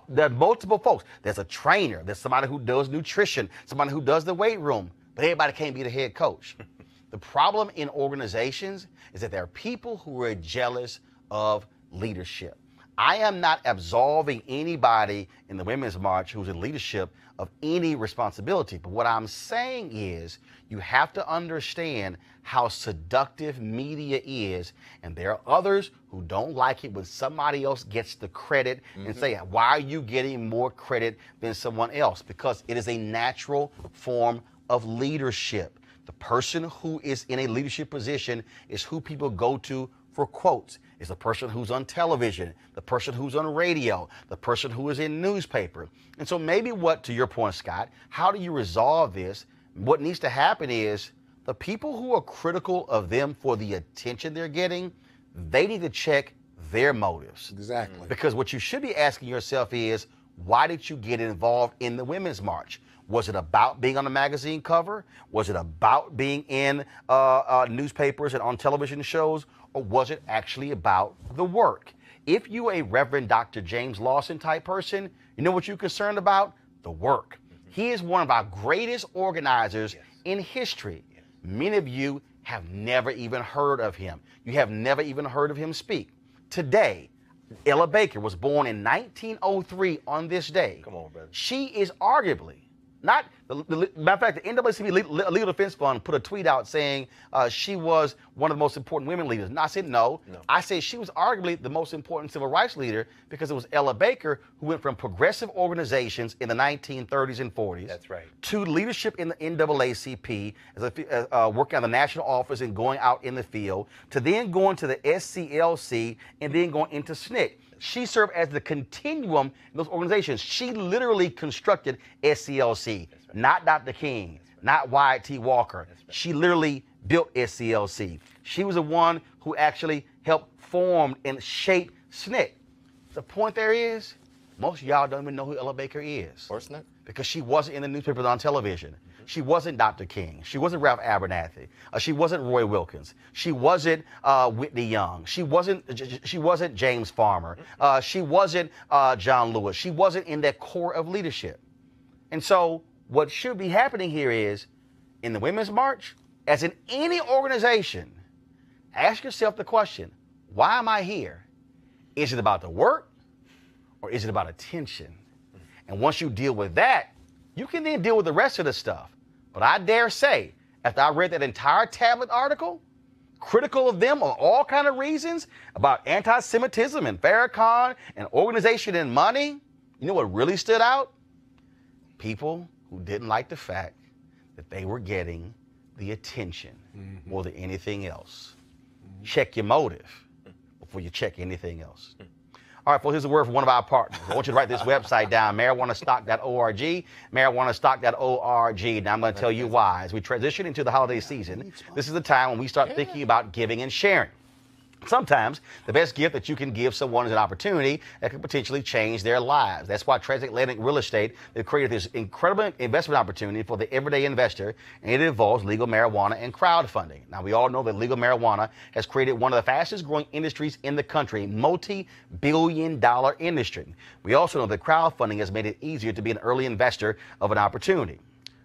There are multiple folks. There's a trainer. There's somebody who does nutrition, somebody who does the weight room. But everybody can't be the head coach. The problem in organizations is that there are people who are jealous of leadership. I am not absolving anybody in the Women's March who's in leadership of any responsibility. But what I'm saying is you have to understand how seductive media is. And there are others who don't like it when somebody else gets the credit and say, why are you getting more credit than someone else? Because it is a natural form of leadership. The person who is in a leadership position is who people go to for quotes. It's the person who's on television, the person who's on radio, the person who is in newspaper. And so maybe what, to your point, Scott, how do you resolve this? What needs to happen is the people who are critical of them for the attention they're getting, they need to check their motives. Exactly. Because what you should be asking yourself is, why did you get involved in the Women's March? Was it about being on a magazine cover? Was it about being in newspapers and on television shows? Or was it actually about the work? If you're a Reverend Dr. James Lawson type person, you know what you're concerned about? The work. He is one of our greatest organizers in history. Many of you have never even heard of him. You have never even heard of him speak. Today, Ella Baker was born in 1903 on this day. Come on, brother. She is arguably not, matter of fact, the NAACP Legal Defense Fund put a tweet out saying she was one of the most important women leaders. And I said no. I said she was arguably the most important civil rights leader because it was Ella Baker who went from progressive organizations in the 1930s and 40s. That's right. To leadership in the NAACP, as working on the national office and going out in the field, to then going to the SCLC and then going into SNCC. She served as the continuum in those organizations. She literally constructed SCLC, not Dr. King, not Wyatt T. Walker. She literally built SCLC. She was the one who actually helped form and shape SNCC. The point there is, most of y'all don't even know who Ella Baker is. Or SNCC. Because she wasn't in the newspapers on television. She wasn't Dr. King. She wasn't Ralph Abernathy. She wasn't Roy Wilkins. She wasn't Whitney Young. She wasn't James Farmer. She wasn't John Lewis. She wasn't in that core of leadership. And so what should be happening here is, in the Women's March, as in any organization, ask yourself the question, why am I here? Is it about the work or is it about attention? And once you deal with that, you can then deal with the rest of the stuff. But I dare say, after I read that entire tablet article, critical of them on all kind of reasons about anti-Semitism and Farrakhan and organization and money, you know what really stood out? People who didn't like the fact that they were getting the attention more than anything else. Check your motive before you check anything else. All right, folks, here's a word from one of our partners. I want you to write this website down, marijuanastock.org, marijuanastock.org. Now, I'm going to tell you why. As we transition into the holiday season, this is the time when we start thinking about giving and sharing. Sometimes the best gift that you can give someone is an opportunity that could potentially change their lives. That's why Transatlantic Real Estate, they've created this incredible investment opportunity for the everyday investor, and it involves legal marijuana and crowdfunding. Now, we all know that legal marijuana has created one of the fastest growing industries in the country, multi-billion-dollar industry. We also know that crowdfunding has made it easier to be an early investor of an opportunity.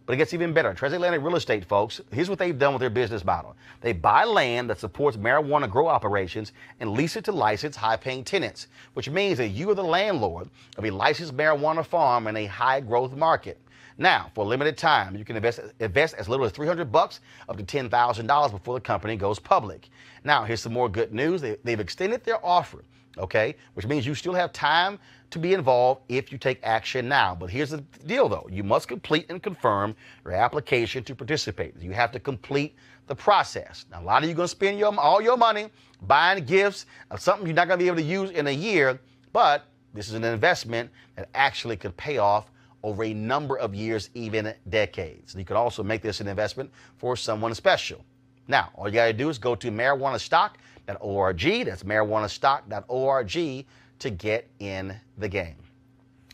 But it gets even better. Transatlantic Real Estate, folks, here's what they've done with their business model. They buy land that supports marijuana grow operations and lease it to licensed high-paying tenants, which means that you are the landlord of a licensed marijuana farm in a high-growth market. Now, for a limited time, you can invest as little as $300 up to $10,000 before the company goes public. Now, here's some more good news. They've extended their offer, okay, which means you still have time to be involved if you take action now. But here's the deal, though. You must complete and confirm your application to participate. You have to complete the process. Now, a lot of you are going to spend all your money buying gifts of something you're not going to be able to use in a year, but this is an investment that actually could pay off over a number of years, even decades. You could also make this an investment for someone special. Now, all you got to do is go to marijuanastock.org. That's marijuanastock.org to get in the game.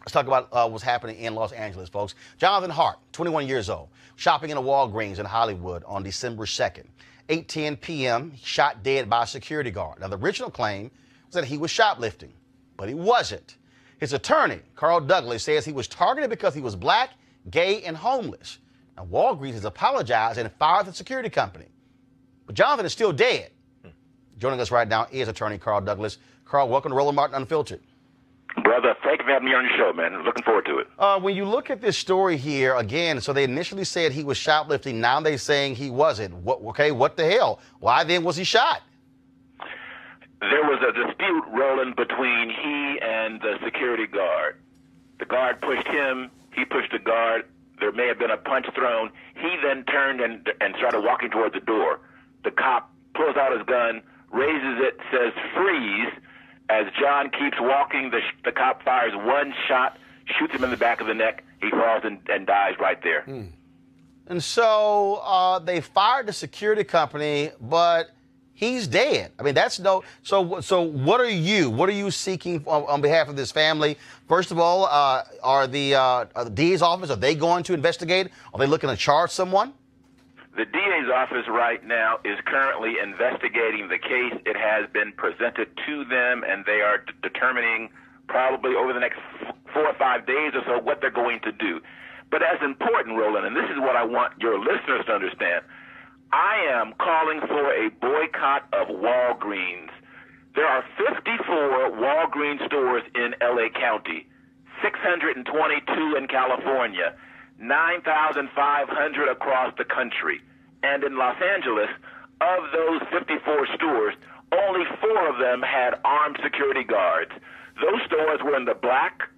Let's talk about what's happening in Los Angeles, folks. Jonathan Hart, 21 years old, shopping in a Walgreens in Hollywood on December 2nd. 8:10 p.m., shot dead by a security guard. Now, the original claim was that he was shoplifting, but he wasn't. His attorney, Carl Douglas, says he was targeted because he was black, gay, and homeless. Now, Walgreens has apologized and fired the security company. But Jonathan is still dead. Joining us right now is attorney Carl Douglas. Carl, welcome to Roland Martin Unfiltered. Brother, thank you for having me on your show, man. Looking forward to it. When you look at this story here, again, so they initially said he was shoplifting. Now they're saying he wasn't. What the hell? Why then was he shot? There was a dispute, Roland, between he and the security guard. The guard pushed him. He pushed the guard. There may have been a punch thrown. He then turned and started walking toward the door. The cop pulls out his gun, raises it, says, "Freeze." As John keeps walking, the cop fires one shot, shoots him in the back of the neck. He falls and dies right there. And so they fired the security company, but he's dead. I mean, that's no. So what are you seeking on behalf of this family? First of all, are the DA's office, are they going to investigate? Are they looking to charge someone? The DA's office right now is currently investigating the case. It has been presented to them, and they are determining probably over the next 4 or 5 days or so what they're going to do. But as important, Roland, and this is what I want your listeners to understand, I am calling for a boycott of Walgreens. There are 54 Walgreens stores in L.A. County, 622 in California, 9,500 across the country. And in Los Angeles, of those 54 stores, only 4 of them had armed security guards. Those stores were in the black,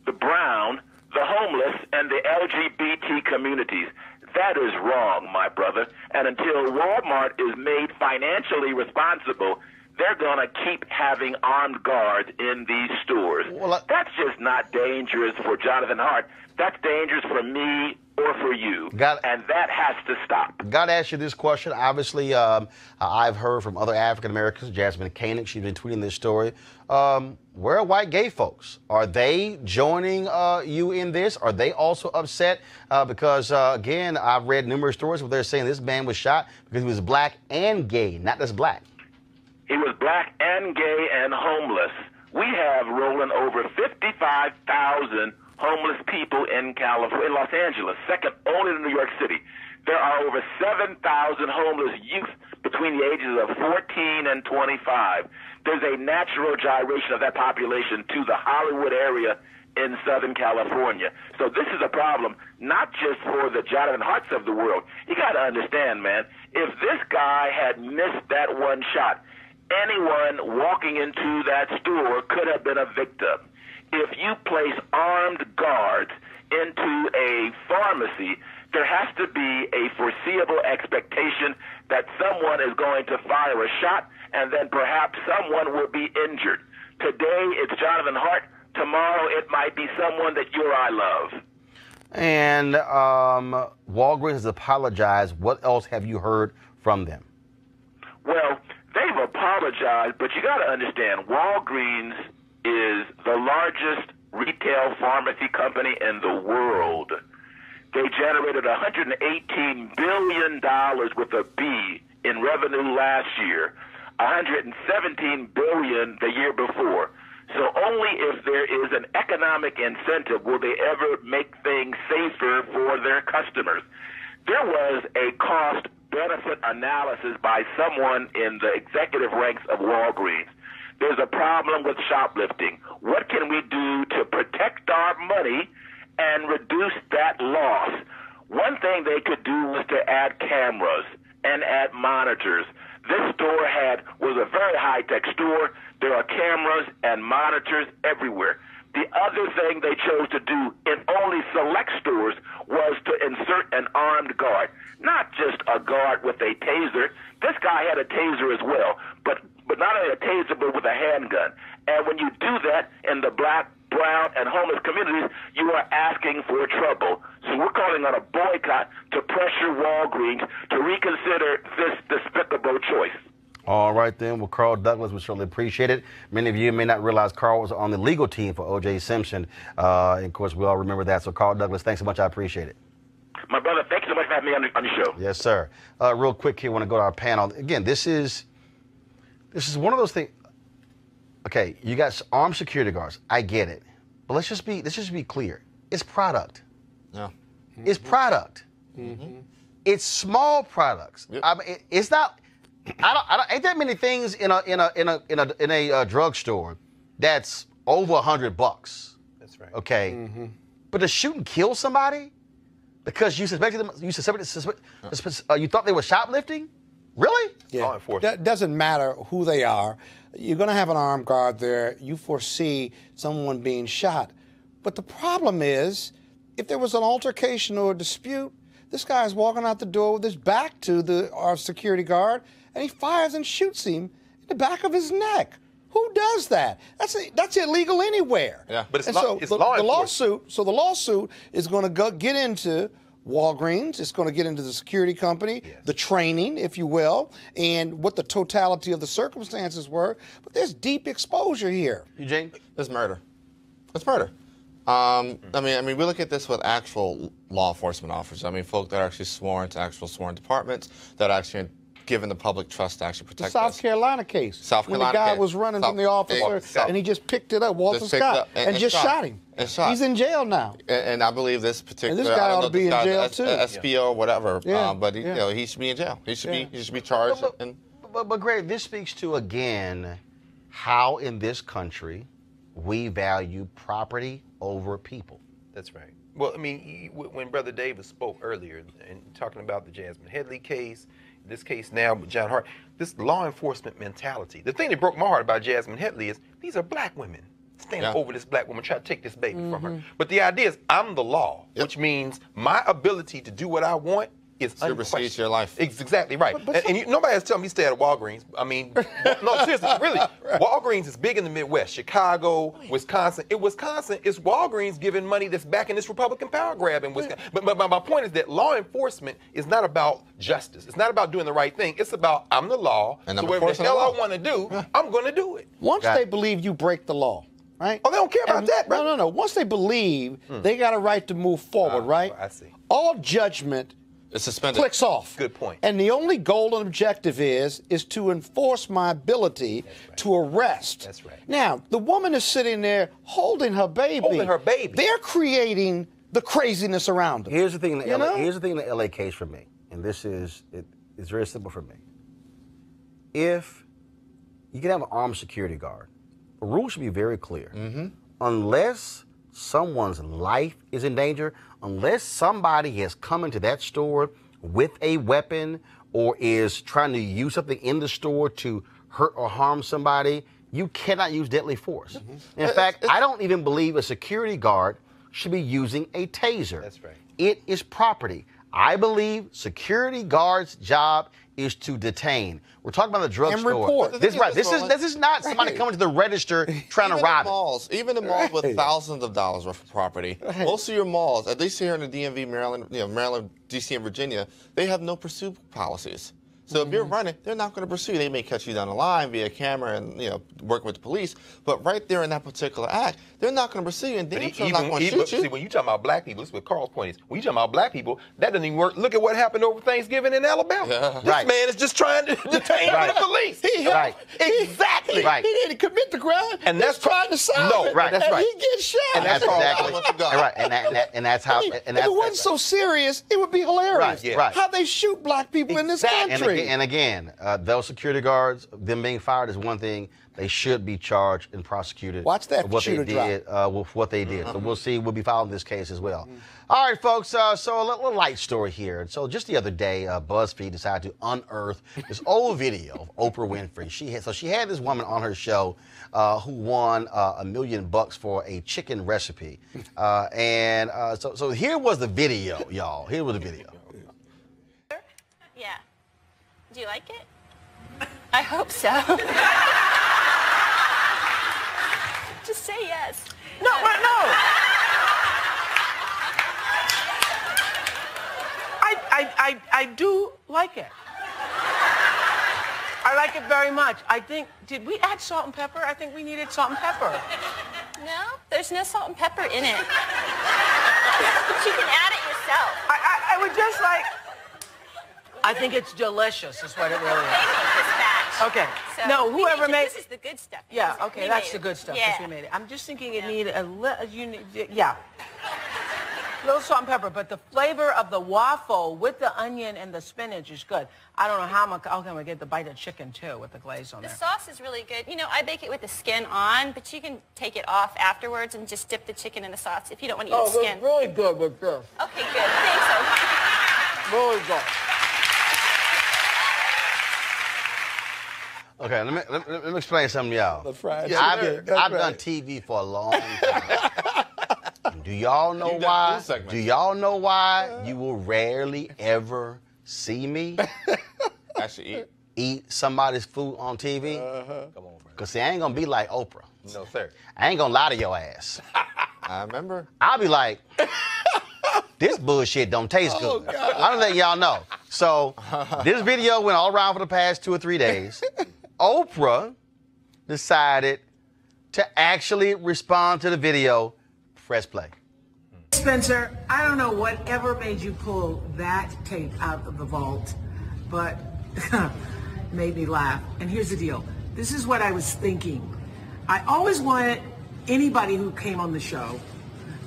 the brown, the homeless, and the LGBT communities. That is wrong, my brother. And until Walmart is made financially responsible, they're going to keep having armed guards in these stores. Well, that's just not dangerous for Jonathan Hart. That's dangerous for me or for you. And that has to stop. Got to ask you this question. Obviously, I've heard from other African Americans, Jasmine Headley, she's been tweeting this story. Where are white gay folks? Are they joining you in this? Are they also upset? Because, again, I've read numerous stories where they're saying this man was shot because he was black and gay, not just black. He was black and gay and homeless. We have, Roland, over 55,000 homeless people in California, in Los Angeles, second only to New York City. There are over 7,000 homeless youth between the ages of 14 and 25. There's a natural gyration of that population to the Hollywood area in Southern California. So this is a problem, not just for the Jonathan Harts of the world. You got to understand, man, if this guy had missed that one shot, anyone walking into that store could have been a victim. If you place armed guards into a pharmacy, there has to be a foreseeable expectation that someone is going to fire a shot and then perhaps someone will be injured. Today it's Jonathan Hart. Tomorrow it might be someone that you or I love. And Walgreens has apologized. What else have you heard from them? Well, they've apologized, but you got to understand, Walgreens is the largest retail pharmacy company in the world. They generated $118 billion with a B in revenue last year, $117 billion the year before. So only if there is an economic incentive will they ever make things safer for their customers. There was a cost-benefit analysis by someone in the executive ranks of Walgreens. There's a problem with shoplifting. What can we do to protect our money and reduce that loss. One thing they could do was to add cameras and add monitors. This store was a very high-tech store. There are cameras and monitors everywhere. The other thing they chose to do in only select stores was to insert an armed guard. Not just a guard with a taser. This guy had a taser as well, but not only a taser, but with a handgun. And when you do that in the black, brown, and homeless communities, you are asking for trouble. So we're calling on a boycott to pressure Walgreens to reconsider this despicable choice. All right, then. Well, Carl Douglas, we certainly appreciate it. Many of you may not realize Carl was on the legal team for O.J. Simpson. And, of course, we all remember that. So, Carl Douglas, thanks so much. I appreciate it. My brother, thank you so much for having me on the show. Yes, sir. Real quick here, I want to go to our panel. Again, this is one of those things. Okay, you got armed security guards. I get it. But let's just be clear. It's product. Yeah. It's product. Mm-hmm. It's small products. Yep. I mean, it's not. Ain't that many things in a drugstore that's over $100. That's right. Okay. Mm-hmm. But to shoot and kill somebody because you suspected them, you thought they were shoplifting? Really? Yeah. That doesn't matter who they are. You're going to have an armed guard there. You foresee someone being shot. But the problem is, if there was an altercation or a dispute, this guy's walking out the door with his back to our security guard, and he fires and shoots him in the back of his neck. Who does that? That's illegal anywhere. Yeah, but it's the lawsuit is going to get into Walgreens. It's going to get into the security company, yes, the training, if you will, and what the totality of the circumstances were. But there's deep exposure here. Eugene? It's murder. It's murder. I mean, we look at this with actual law enforcement officers. I mean, folk that are actually sworn to actual sworn departments that are actually given the public trust to actually protect the South Carolina case. When the guy was running from the officer and he just picked it up, Walter Scott, and just shot him. He's in jail now. And I believe this particular, and this guy ought to be in jail too. SPO or whatever. Yeah. But he should be in jail. He should be charged. But Greg, this speaks to again how in this country we value property over people. That's right. Well, I mean, when Brother Davis spoke earlier and talking about the Jasmine Headley case, this case now with John Hart, this law enforcement mentality. The thing that broke my heart about Jasmine Headley is these are black women standing over this black woman trying to take this baby from her. But the idea is I'm the law, which means my ability to do what I want is unquestioned. Your life. It's exactly right. And nobody has to tell me stay at a Walgreens. I mean, no, seriously, really. Walgreens is big in the Midwest, Chicago, Wisconsin. In Wisconsin, it's Walgreens giving money that's backing this Republican power grab in Wisconsin. But my point is that law enforcement is not about justice. It's not about doing the right thing. It's about I'm the law, and so whatever the hell I want to do, I'm going to do it. Once they believe you break the law, right? Oh, they don't care about that, bro. No. Once they believe they got a right to move forward, right? I see. All judgment clicks off. Good point. And the only goal and objective is to enforce my ability to arrest. That's right. Now, the woman is sitting there holding her baby. They're creating the craziness around them. Here's the thing in the LA case for me, and this is it's very simple for me. If you can have an armed security guard, the rule should be very clear. Unless someone's life is in danger, unless somebody has come into that store with a weapon or is trying to use something in the store to hurt or harm somebody, you cannot use deadly force. In fact, I don't even believe a security guard should be using a taser. That's right. It is property. I believe security guard's job is to detain. We're talking about the drugstore. And report. This is not somebody coming to the register trying to rob it. Even in malls with thousands of dollars worth of property, most of your malls, at least here in the DMV, Maryland, DC, and Virginia, they have no pursuit policies. So if you're running, they're not going to pursue you. They may catch you down the line via camera and working with the police. But right there in that particular act, they're not going to pursue you, and they're not going to shoot you. See, when you talk about black people, this is what Carl's point is. When you talk about black people, that doesn't even work. Look at what happened over Thanksgiving in Alabama. Yeah. This man is just trying to detain the police. Exactly. He didn't commit the crime. And that's trying to solve it. That's right. He gets shot. And that's exactly right. And that's how. If it wasn't so serious, it would be hilarious. Right. How they shoot black people in this country. again, those security guards, them being fired is one thing. They should be charged and prosecuted. Watch that for what they did. With what they did. So we'll see. We'll be following this case as well. All right, folks. So a little light story here. So just the other day, BuzzFeed decided to unearth this old video of Oprah Winfrey. She had this woman on her show who won $1 million for a chicken recipe. So here was the video, y'all. Here was the video. Yeah. Do you like it? I hope so. Just say yes. No, but no. I do like it. I like it very much. I think, did we add salt and pepper? I think we needed salt and pepper. No, there's no salt and pepper in it. But you can add it yourself. I would just like, I think it's delicious is what it really is. This batch. Okay. So no, whoever made this is the good stuff. Yeah, okay, We that's made the it. good stuff. Yeah. Because we made it. I'm just thinking it needed a little, yeah. A little salt and pepper, but the flavor of the waffle with the onion and the spinach is good. I don't know how I'm going to get the bite of chicken, too, with the glaze on The there. sauce is really good. You know, I bake it with the skin on, but you can take it off afterwards and just dip the chicken in the sauce if you don't want to eat the skin. It's really good with this. Okay, good. Thanks, Oprah. Really good. Okay, let me explain something to y'all. The fried I've chicken. done TV for a long time. Do y'all know why? Do y'all know why you will rarely ever see me Actually eat somebody's food on TV? Come on, bro. Because see, I ain't going to be like Oprah. No, sir. I ain't going to lie to your ass. I remember. I'll be like, this bullshit don't taste good. I'm letting y'all know. So this video went all around for the past 2 or 3 days. Oprah decided to actually respond to the video. Press play. Spencer, I don't know whatever made you pull that tape out of the vault, but made me laugh. And here's the deal. This is what I was thinking. I always wanted anybody who came on the show,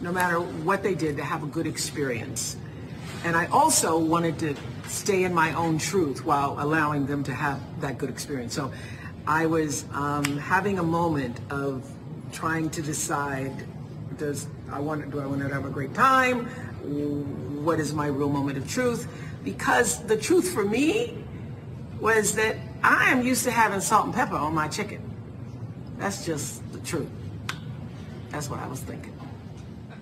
no matter what they did, to have a good experience. And I also wanted to stay in my own truth while allowing them to have that good experience. So I was having a moment of trying to decide, do I want to have a great time? What is my real moment of truth? Because the truth for me was that I am used to having salt and pepper on my chicken. That's just the truth. That's what I was thinking.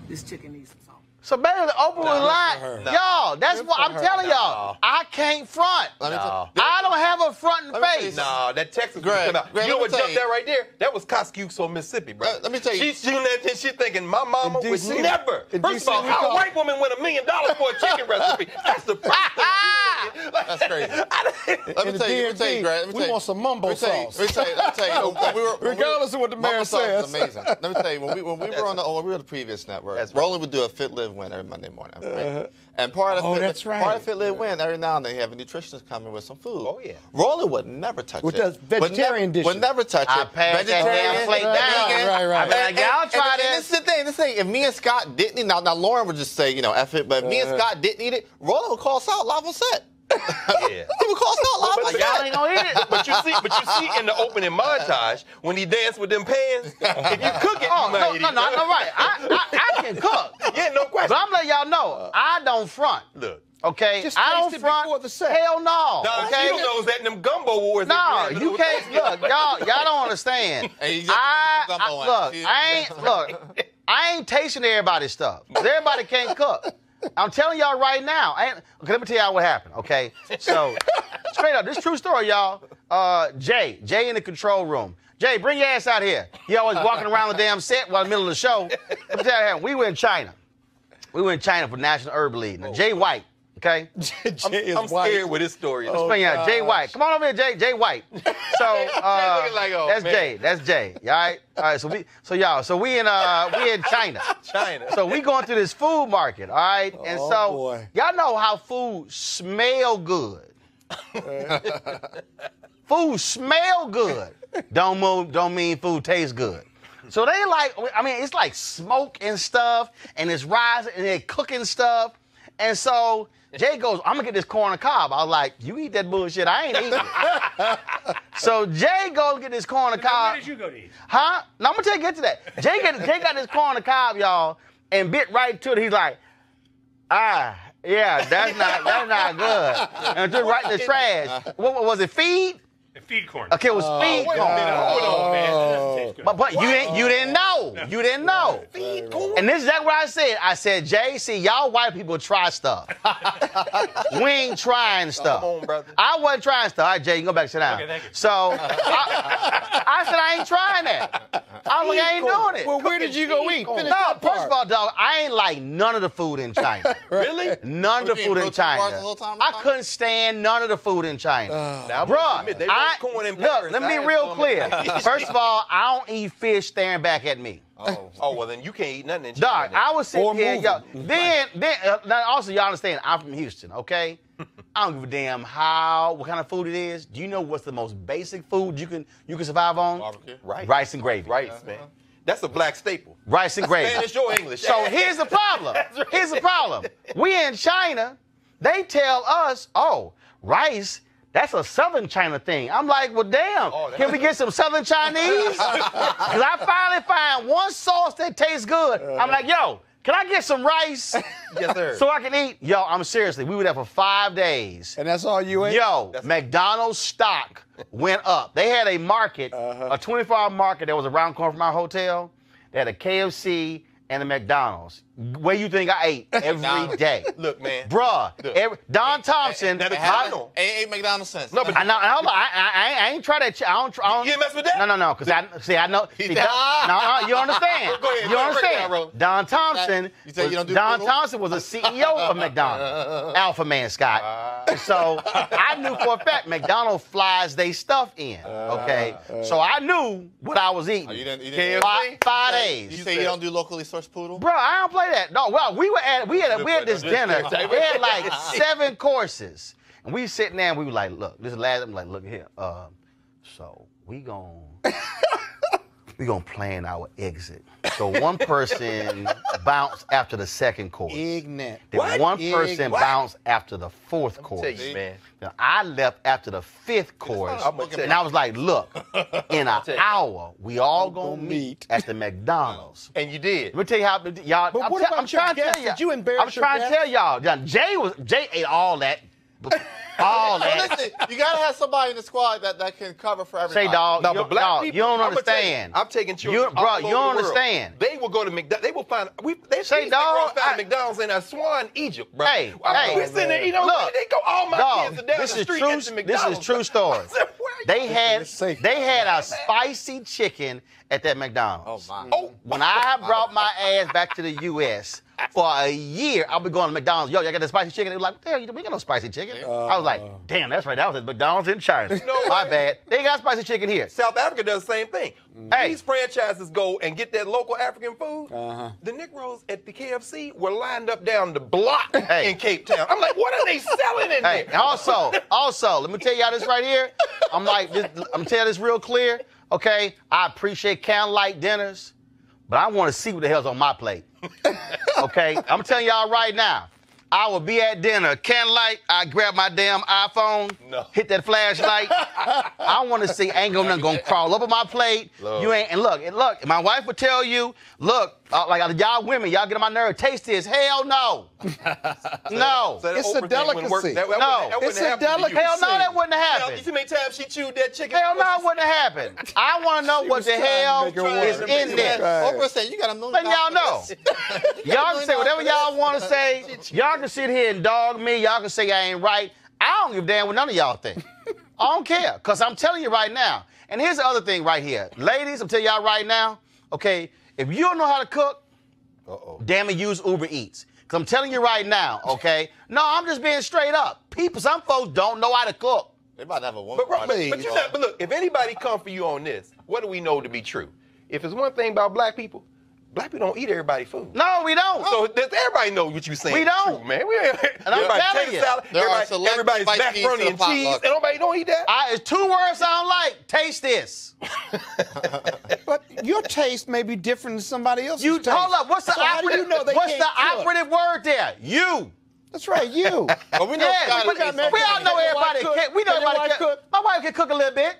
This chicken needs some salt. So basically, Oprah was lying. Y'all, that's what I'm telling y'all. I can't front. I don't have a fronting face. No, that Texas Greg, you know what jumped that right there? That was Coscuso, Mississippi, bro. Let me tell you. She's shooting that and she's thinking, my mama would DC, never. First of all, how a white woman win $1 million for a chicken recipe? That's the first thing. That's crazy. Let me tell you, Greg. We want some mumbo sauce. Let me tell you. Regardless of what the mayor says. Is amazing. Let me tell you, when we were on the previous network, Roland would do a Fit Live Win every Monday morning. Right? And part of Fit Live Win, every now and then you have a nutritionist come in with some food. Oh, yeah. Roland would never touch it. Does vegetarian dishes. Would never touch I it. passed that damn plate down. Right. I'd be like, y'all try and this. this is the thing. If me and Scott didn't eat, now Lauren would just say, F it, but if me and Scott didn't eat it, Roland would call us out live on set. Yeah. He would call us out live on But y'all ain't set. gonna eat it. But you see in the opening montage when he danced with them pans, if you cook it, you might eat it. No, right. I can cook. Yeah, no question. But I'm letting y'all know, I don't front. Look. Okay? Just I don't taste it front. before the set. Hell no. Nah, Okay? you knows that in them gumbo wars. No, you can't. Look, y'all don't understand. Hey, you just put the gumbo in. I ain't tasting everybody's stuff. Everybody can't cook. I'm telling y'all right now. Okay, let me tell y'all what happened, okay? So, straight up, this is true story, y'all. Jay in the control room. Jay, bring your ass out here. He always walking around the damn set while in the middle of the show. Let me tell you what happened. We were in China. We were in China for National Herb League. Now, Jay White, okay? I'm scared with this story. Bring out Jay White. Come on over here, Jay White. So that's Jay. All right. All right. So we in China. So we going through this food market. All right. And y'all know how food smell good. Food smell good. Don't mean food tastes good. So it's like smoke and stuff, and it's rising and they're cooking stuff. And so Jay goes, I'm gonna get this corn on the cob. I was like, you eat that bullshit, I ain't eating it. So Jay goes get this corn on the cob. Where did you go to eat? Huh? No, I'm gonna get to that. Jay got this corn on the cob, y'all, and bit right to it. He's like, yeah, that's not good. And just right in the trash. What was it? Feed? Feed corn. Okay, it was feed corn. Hold on, man. That doesn't taste good. But you didn't know. You didn't know. Feed corn. And this is exactly what I said. I said, Jay, see, y'all white people try stuff. We ain't trying stuff. Come on, brother. I wasn't trying stuff. All right, Jay, you can go back and sit down. Okay, thank you. So I said I ain't trying that. I was like, I ain't doing it. Well, where did you go eat? Finish No, that first part. of all, dog, I ain't like none of the food in China. Really? None of the food in China. I couldn't stand none of the food in China. Now, Bruh, admit, they roast corn in look, Paris. let me I be ain't real some clear. of that. First of all, I don't eat fish staring back at me. Oh, well, then you can't eat nothing in China. Dog, I was sitting Or here, moving. yo. Then now also y'all understand, I'm from Houston, okay? I don't give a damn what kind of food it is. Do you know what's the most basic food you can survive on? Barbecue. Rice and gravy. Rice, man. That's a black staple. Rice and gravy. Spanish or English. So here's the problem. Here's the problem. We in China, they tell us, oh, rice, that's a Southern China thing. I'm like, well, damn, can we get some Southern Chinese? Because I finally find one sauce that tastes good. I'm like, yo, can I get some rice? Yes, sir. So I can eat? Yo, I'm seriously, we were there for 5 days. And that's all you ate? Yo, McDonald's stock went up. They had a market, a 24-hour market that was around the corner from our hotel. They had a KFC and a McDonald's. Where you think I ate every day? Look, man. Bruh, Don Thompson. Ain't McDonald's sense. No, but I know. Hold on. I ain't try that. I don't. You didn't mess with that? No. Because I know. See, you understand? Go ahead, You break it down, understand? Roland. Don Thompson. You say you don't do Don poodle? Thompson was a CEO of McDonald's. Alpha man, Scott. And so I knew for a fact McDonald's flies they stuff in. Okay. So I knew what I was eating. You didn't Five days. You say you don't do locally sourced poodle? Bro, I don't play that. No, well, we had this dinner. They had like 7 courses. And we sitting there and we were like, look, this is the last. I'm like, look here. So we gonna plan our exit. So one person bounced after the second course. Ignorant. Then one person bounced after the 4th course. Tell you, man. Now, I left after the 5th course, and I was like, look, in an hour, we all gonna meet at the McDonald's. And you did. Let me tell you how, y'all. But what about your guests? Did you embarrass I'm trying to tell y'all. Jay ate all that. All that. Listen, you gotta have somebody in the squad that can cover for everybody. Say, dog, No, but black people, you don't I'ma tell you, understand. I'm taking children Bro, all over you don't the world. understand. They will go to McDonald's. They will find. They Say, dog, found McDonald's in Aswan, Egypt, bro. Hey, we sitting there, look, they go. All my dog, kids are down this the is street true. at the McDonald's. This is true story. I said, where are you? They had a spicy chicken at that McDonald's. Oh my. Oh, When I brought my ass back to the U.S. for a year, I'll be going to McDonald's. Yo, y'all got that spicy chicken? They were like, what the hell, we got no spicy chicken. I was like, damn, that's right. That was at McDonald's in China. My bad. They ain't got spicy chicken here. South Africa does the same thing. Hey. These franchises go and get that local African food. The Negroes at the KFC were lined up down the block in Cape Town. I'm like, what are they selling in Hey, there? and also, let me tell y'all this right here. I'm telling this real clear. Okay, I appreciate candlelight dinners, but I want to see what the hell's on my plate. Okay, I'm telling y'all right now. I will be at dinner, candlelight. I grab my damn iPhone, hit that flashlight. I want to see, ain't nothing gonna crawl up on my plate. Lord. You ain't, and look, my wife would tell you, look, like y'all women, y'all get on my nerve. Taste this. Hell no. No. So that It's a Oprah thing wouldn't work. delicacy. That No. wouldn't It's a happen to you. delicacy. Hell no, that wouldn't have You happened. see how many times she chewed that chicken? Hell no, it wouldn't have happened. I want to know what the hell make her is work. in there. Oprah said you got $1 million. Letting y'all know. Y'all can say whatever y'all want to say. Y'all can sit here and dog me. Y'all can say I ain't right. I don't give a damn what none of y'all think. I don't care, because I'm telling you right now. And here's the other thing right here. Ladies, I'm telling y'all right now, okay, if you don't know how to cook, damn it, use Uber Eats. Because I'm telling you right now, okay, no, I'm just being straight up. Some folks don't know how to cook. They about to have a woman. But look, if anybody come for you on this, what do we know to be true? If it's one thing about black people don't eat everybody's food. No, we don't. So does everybody know what you're saying? We don't. True, man. And I'm telling you, everybody's macaroni and cheese, and nobody don't eat that. It's 2 words I don't like. Taste this. But your taste may be different than somebody else's taste. Hold up. What's the So how do operative? you know they What's can't the cook? operative word there? You. That's right, you. Well, we know Scott we is- all know everybody can. We know everybody can. My wife can cook a little bit.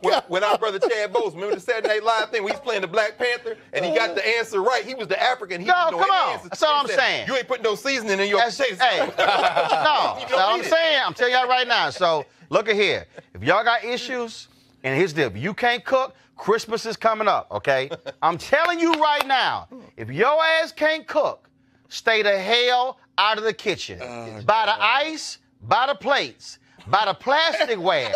Look, when our brother Chad Bose, remember the Saturday Night Live thing? We was playing the Black Panther, and he got the answer right. He was the African. He didn't know come any on. answers. That's all He I'm said, saying. You ain't putting no seasoning in your potatoes. Hey, no, that's all I'm saying. I'm telling y'all right now. So look at here. If y'all got issues, and here's the deal. If you can't cook, Christmas is coming up, okay? I'm telling you right now, if your ass can't cook, stay the hell out of the kitchen. Buy the ice, buy the plates, buy the plasticware,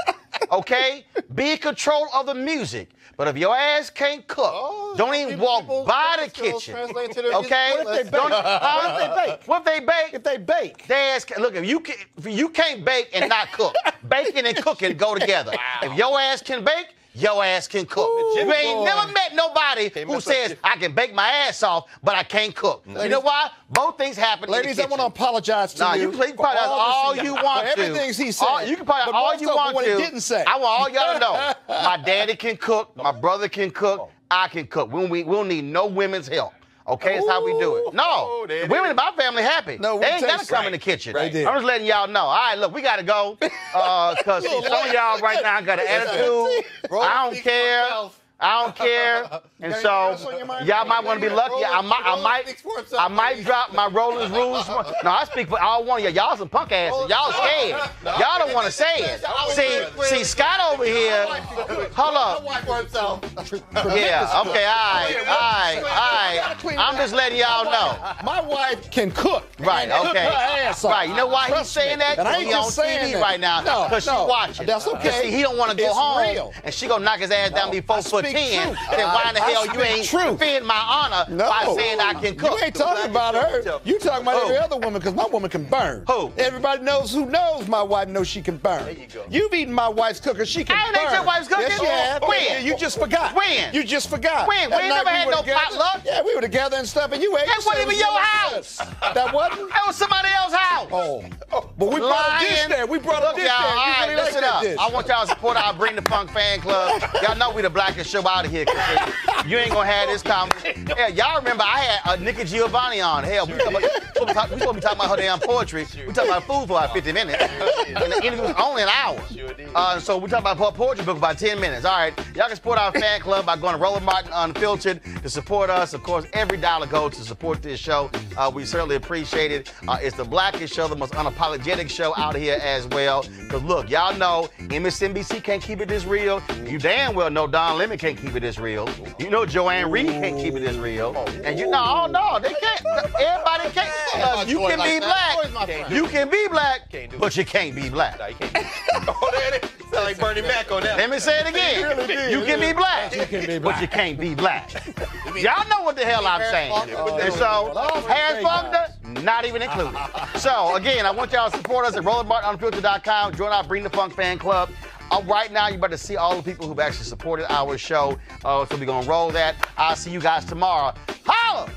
okay? Be in control of the music. But if your ass can't cook, don't even walk by the kitchen, okay? What if they bake? What if they bake? If they bake. They ass look, if you can't bake and not cook, baking and cooking go together. If your ass can bake, your ass can cook. You ain't never met nobody who says, I can bake my ass off, but I can't cook. You know why? Both things happen in the Ladies, I kitchen. want to apologize to you. You can apologize all you want to. Everything he said. You can apologize all you want what to. he didn't say. I want all y'all to know. My daddy can cook. My brother can cook. I can cook. We'll need no women's help. Okay, that's how we do it. No, the women in my family happy. No, they ain't got to come in the kitchen. Right. I'm just letting y'all know. All right, look, we got to go. Because some of y'all right now got an attitude. I don't care. I don't care. And so y'all might want to be lucky. I might drop my Roland's rules. No, I speak for all one of y'all. Y'all some punk asses. Y'all scared. Y'all don't want to say it. See, Scott over here. Hold up. Yeah, okay, all right. I'm just letting y'all know. My wife can cook. Right, and cook okay. her ass off. Right, you know why he's Trust saying me. that? And I ain't He on just saying TV that. right now because she's watching. That's okay. See, he don't want to go It's home, real. and she gonna knock his ass down before I speak 4'10". truth. Then why in the hell you speak ain't truth. defend my honor by saying I can cook? You ain't talking about her. You talking about every other woman because my woman can burn. Who? Everybody knows who knows my wife knows she can burn. There you go. You've eaten my wife's cooker. She can I ain't burn. ate your wife's cooking. Yes, you have. When? You just forgot. When? You just forgot. When? We That ain't night never had were no together. potluck. Yeah, we were together and stuff, and you ate. That You said wasn't it was even your your house. That wasn't? That was somebody else's house. Oh. But we brought a dish there. We brought a dish there. Y'all, all You right, really like listen that up. dish. I want y'all to support our Bring the Funk fan club. Y'all know we the blackest show out of here. You ain't gonna have this conversation. Yeah, y'all remember I had Nikki Giovanni on. Hell, we supposed to be talking about her damn poetry. We talking about food for about 50 minutes. And the interview was only an hour. So we talking about her poetry book for about 10 minutes. All right, y'all can support our fan club by going to Roland Martin Unfiltered to support us. Of course, every dollar goes to support this show. We certainly appreciate it. It's the blackest show, the most unapologetic show out here as well. Because look, y'all know MSNBC can't keep it this real. You damn well know Don Lemon can't keep it this real. You know Joanne Reed can't keep it this real. And you know, no, they can't. Everybody can't. You can be black. You can be black, but you can't be black. Oh, there it is. Sound like Bernie Mac on that. Let me say it again. You can be black, but you can't be black. Y'all know what the hell I'm saying. And so, Harris Fogner, not even included. So, again, I want y'all to support us at RolandMartinUnfiltered.com. Join our Bring the Funk fan club. Right now, you're about to see all the people who've actually supported our show. So we're going to roll that. I'll see you guys tomorrow. Holla!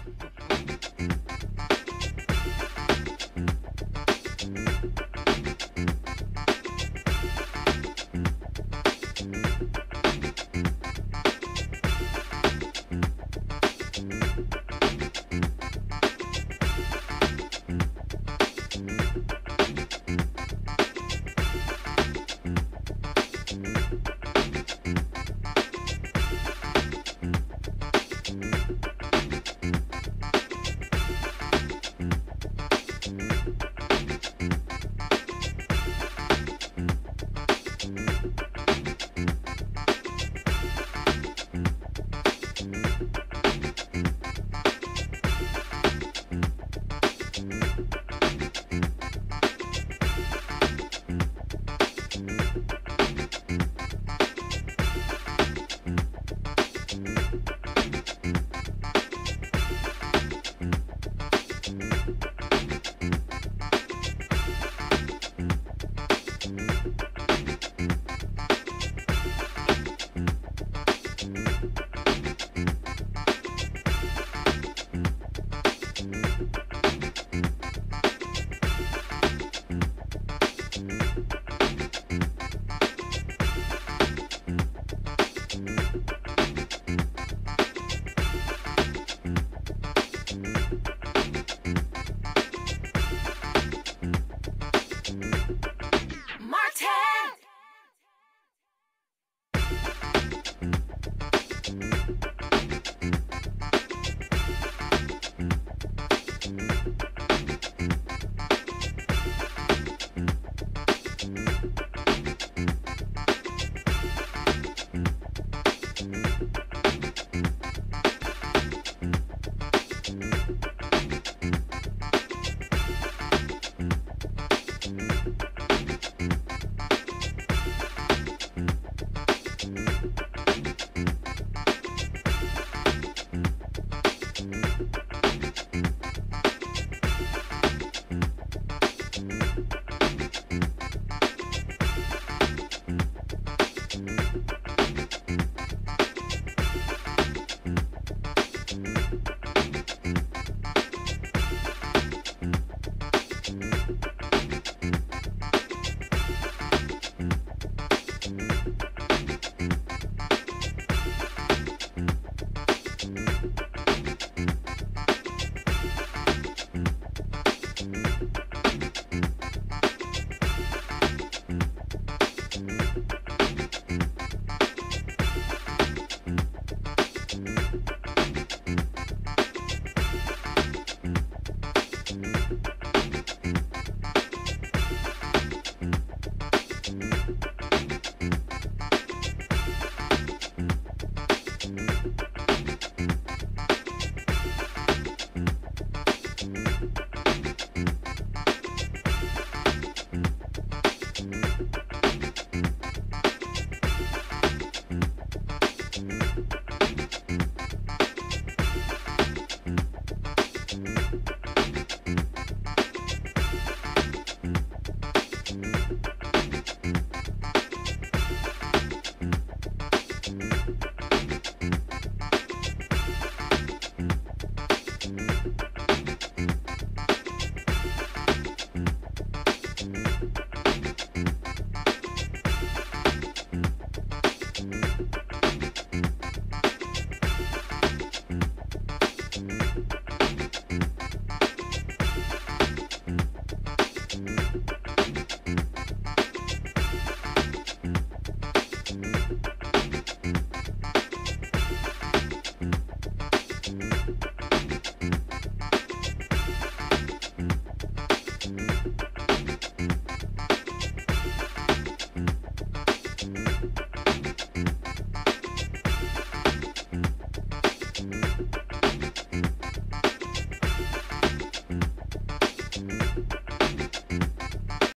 Peace.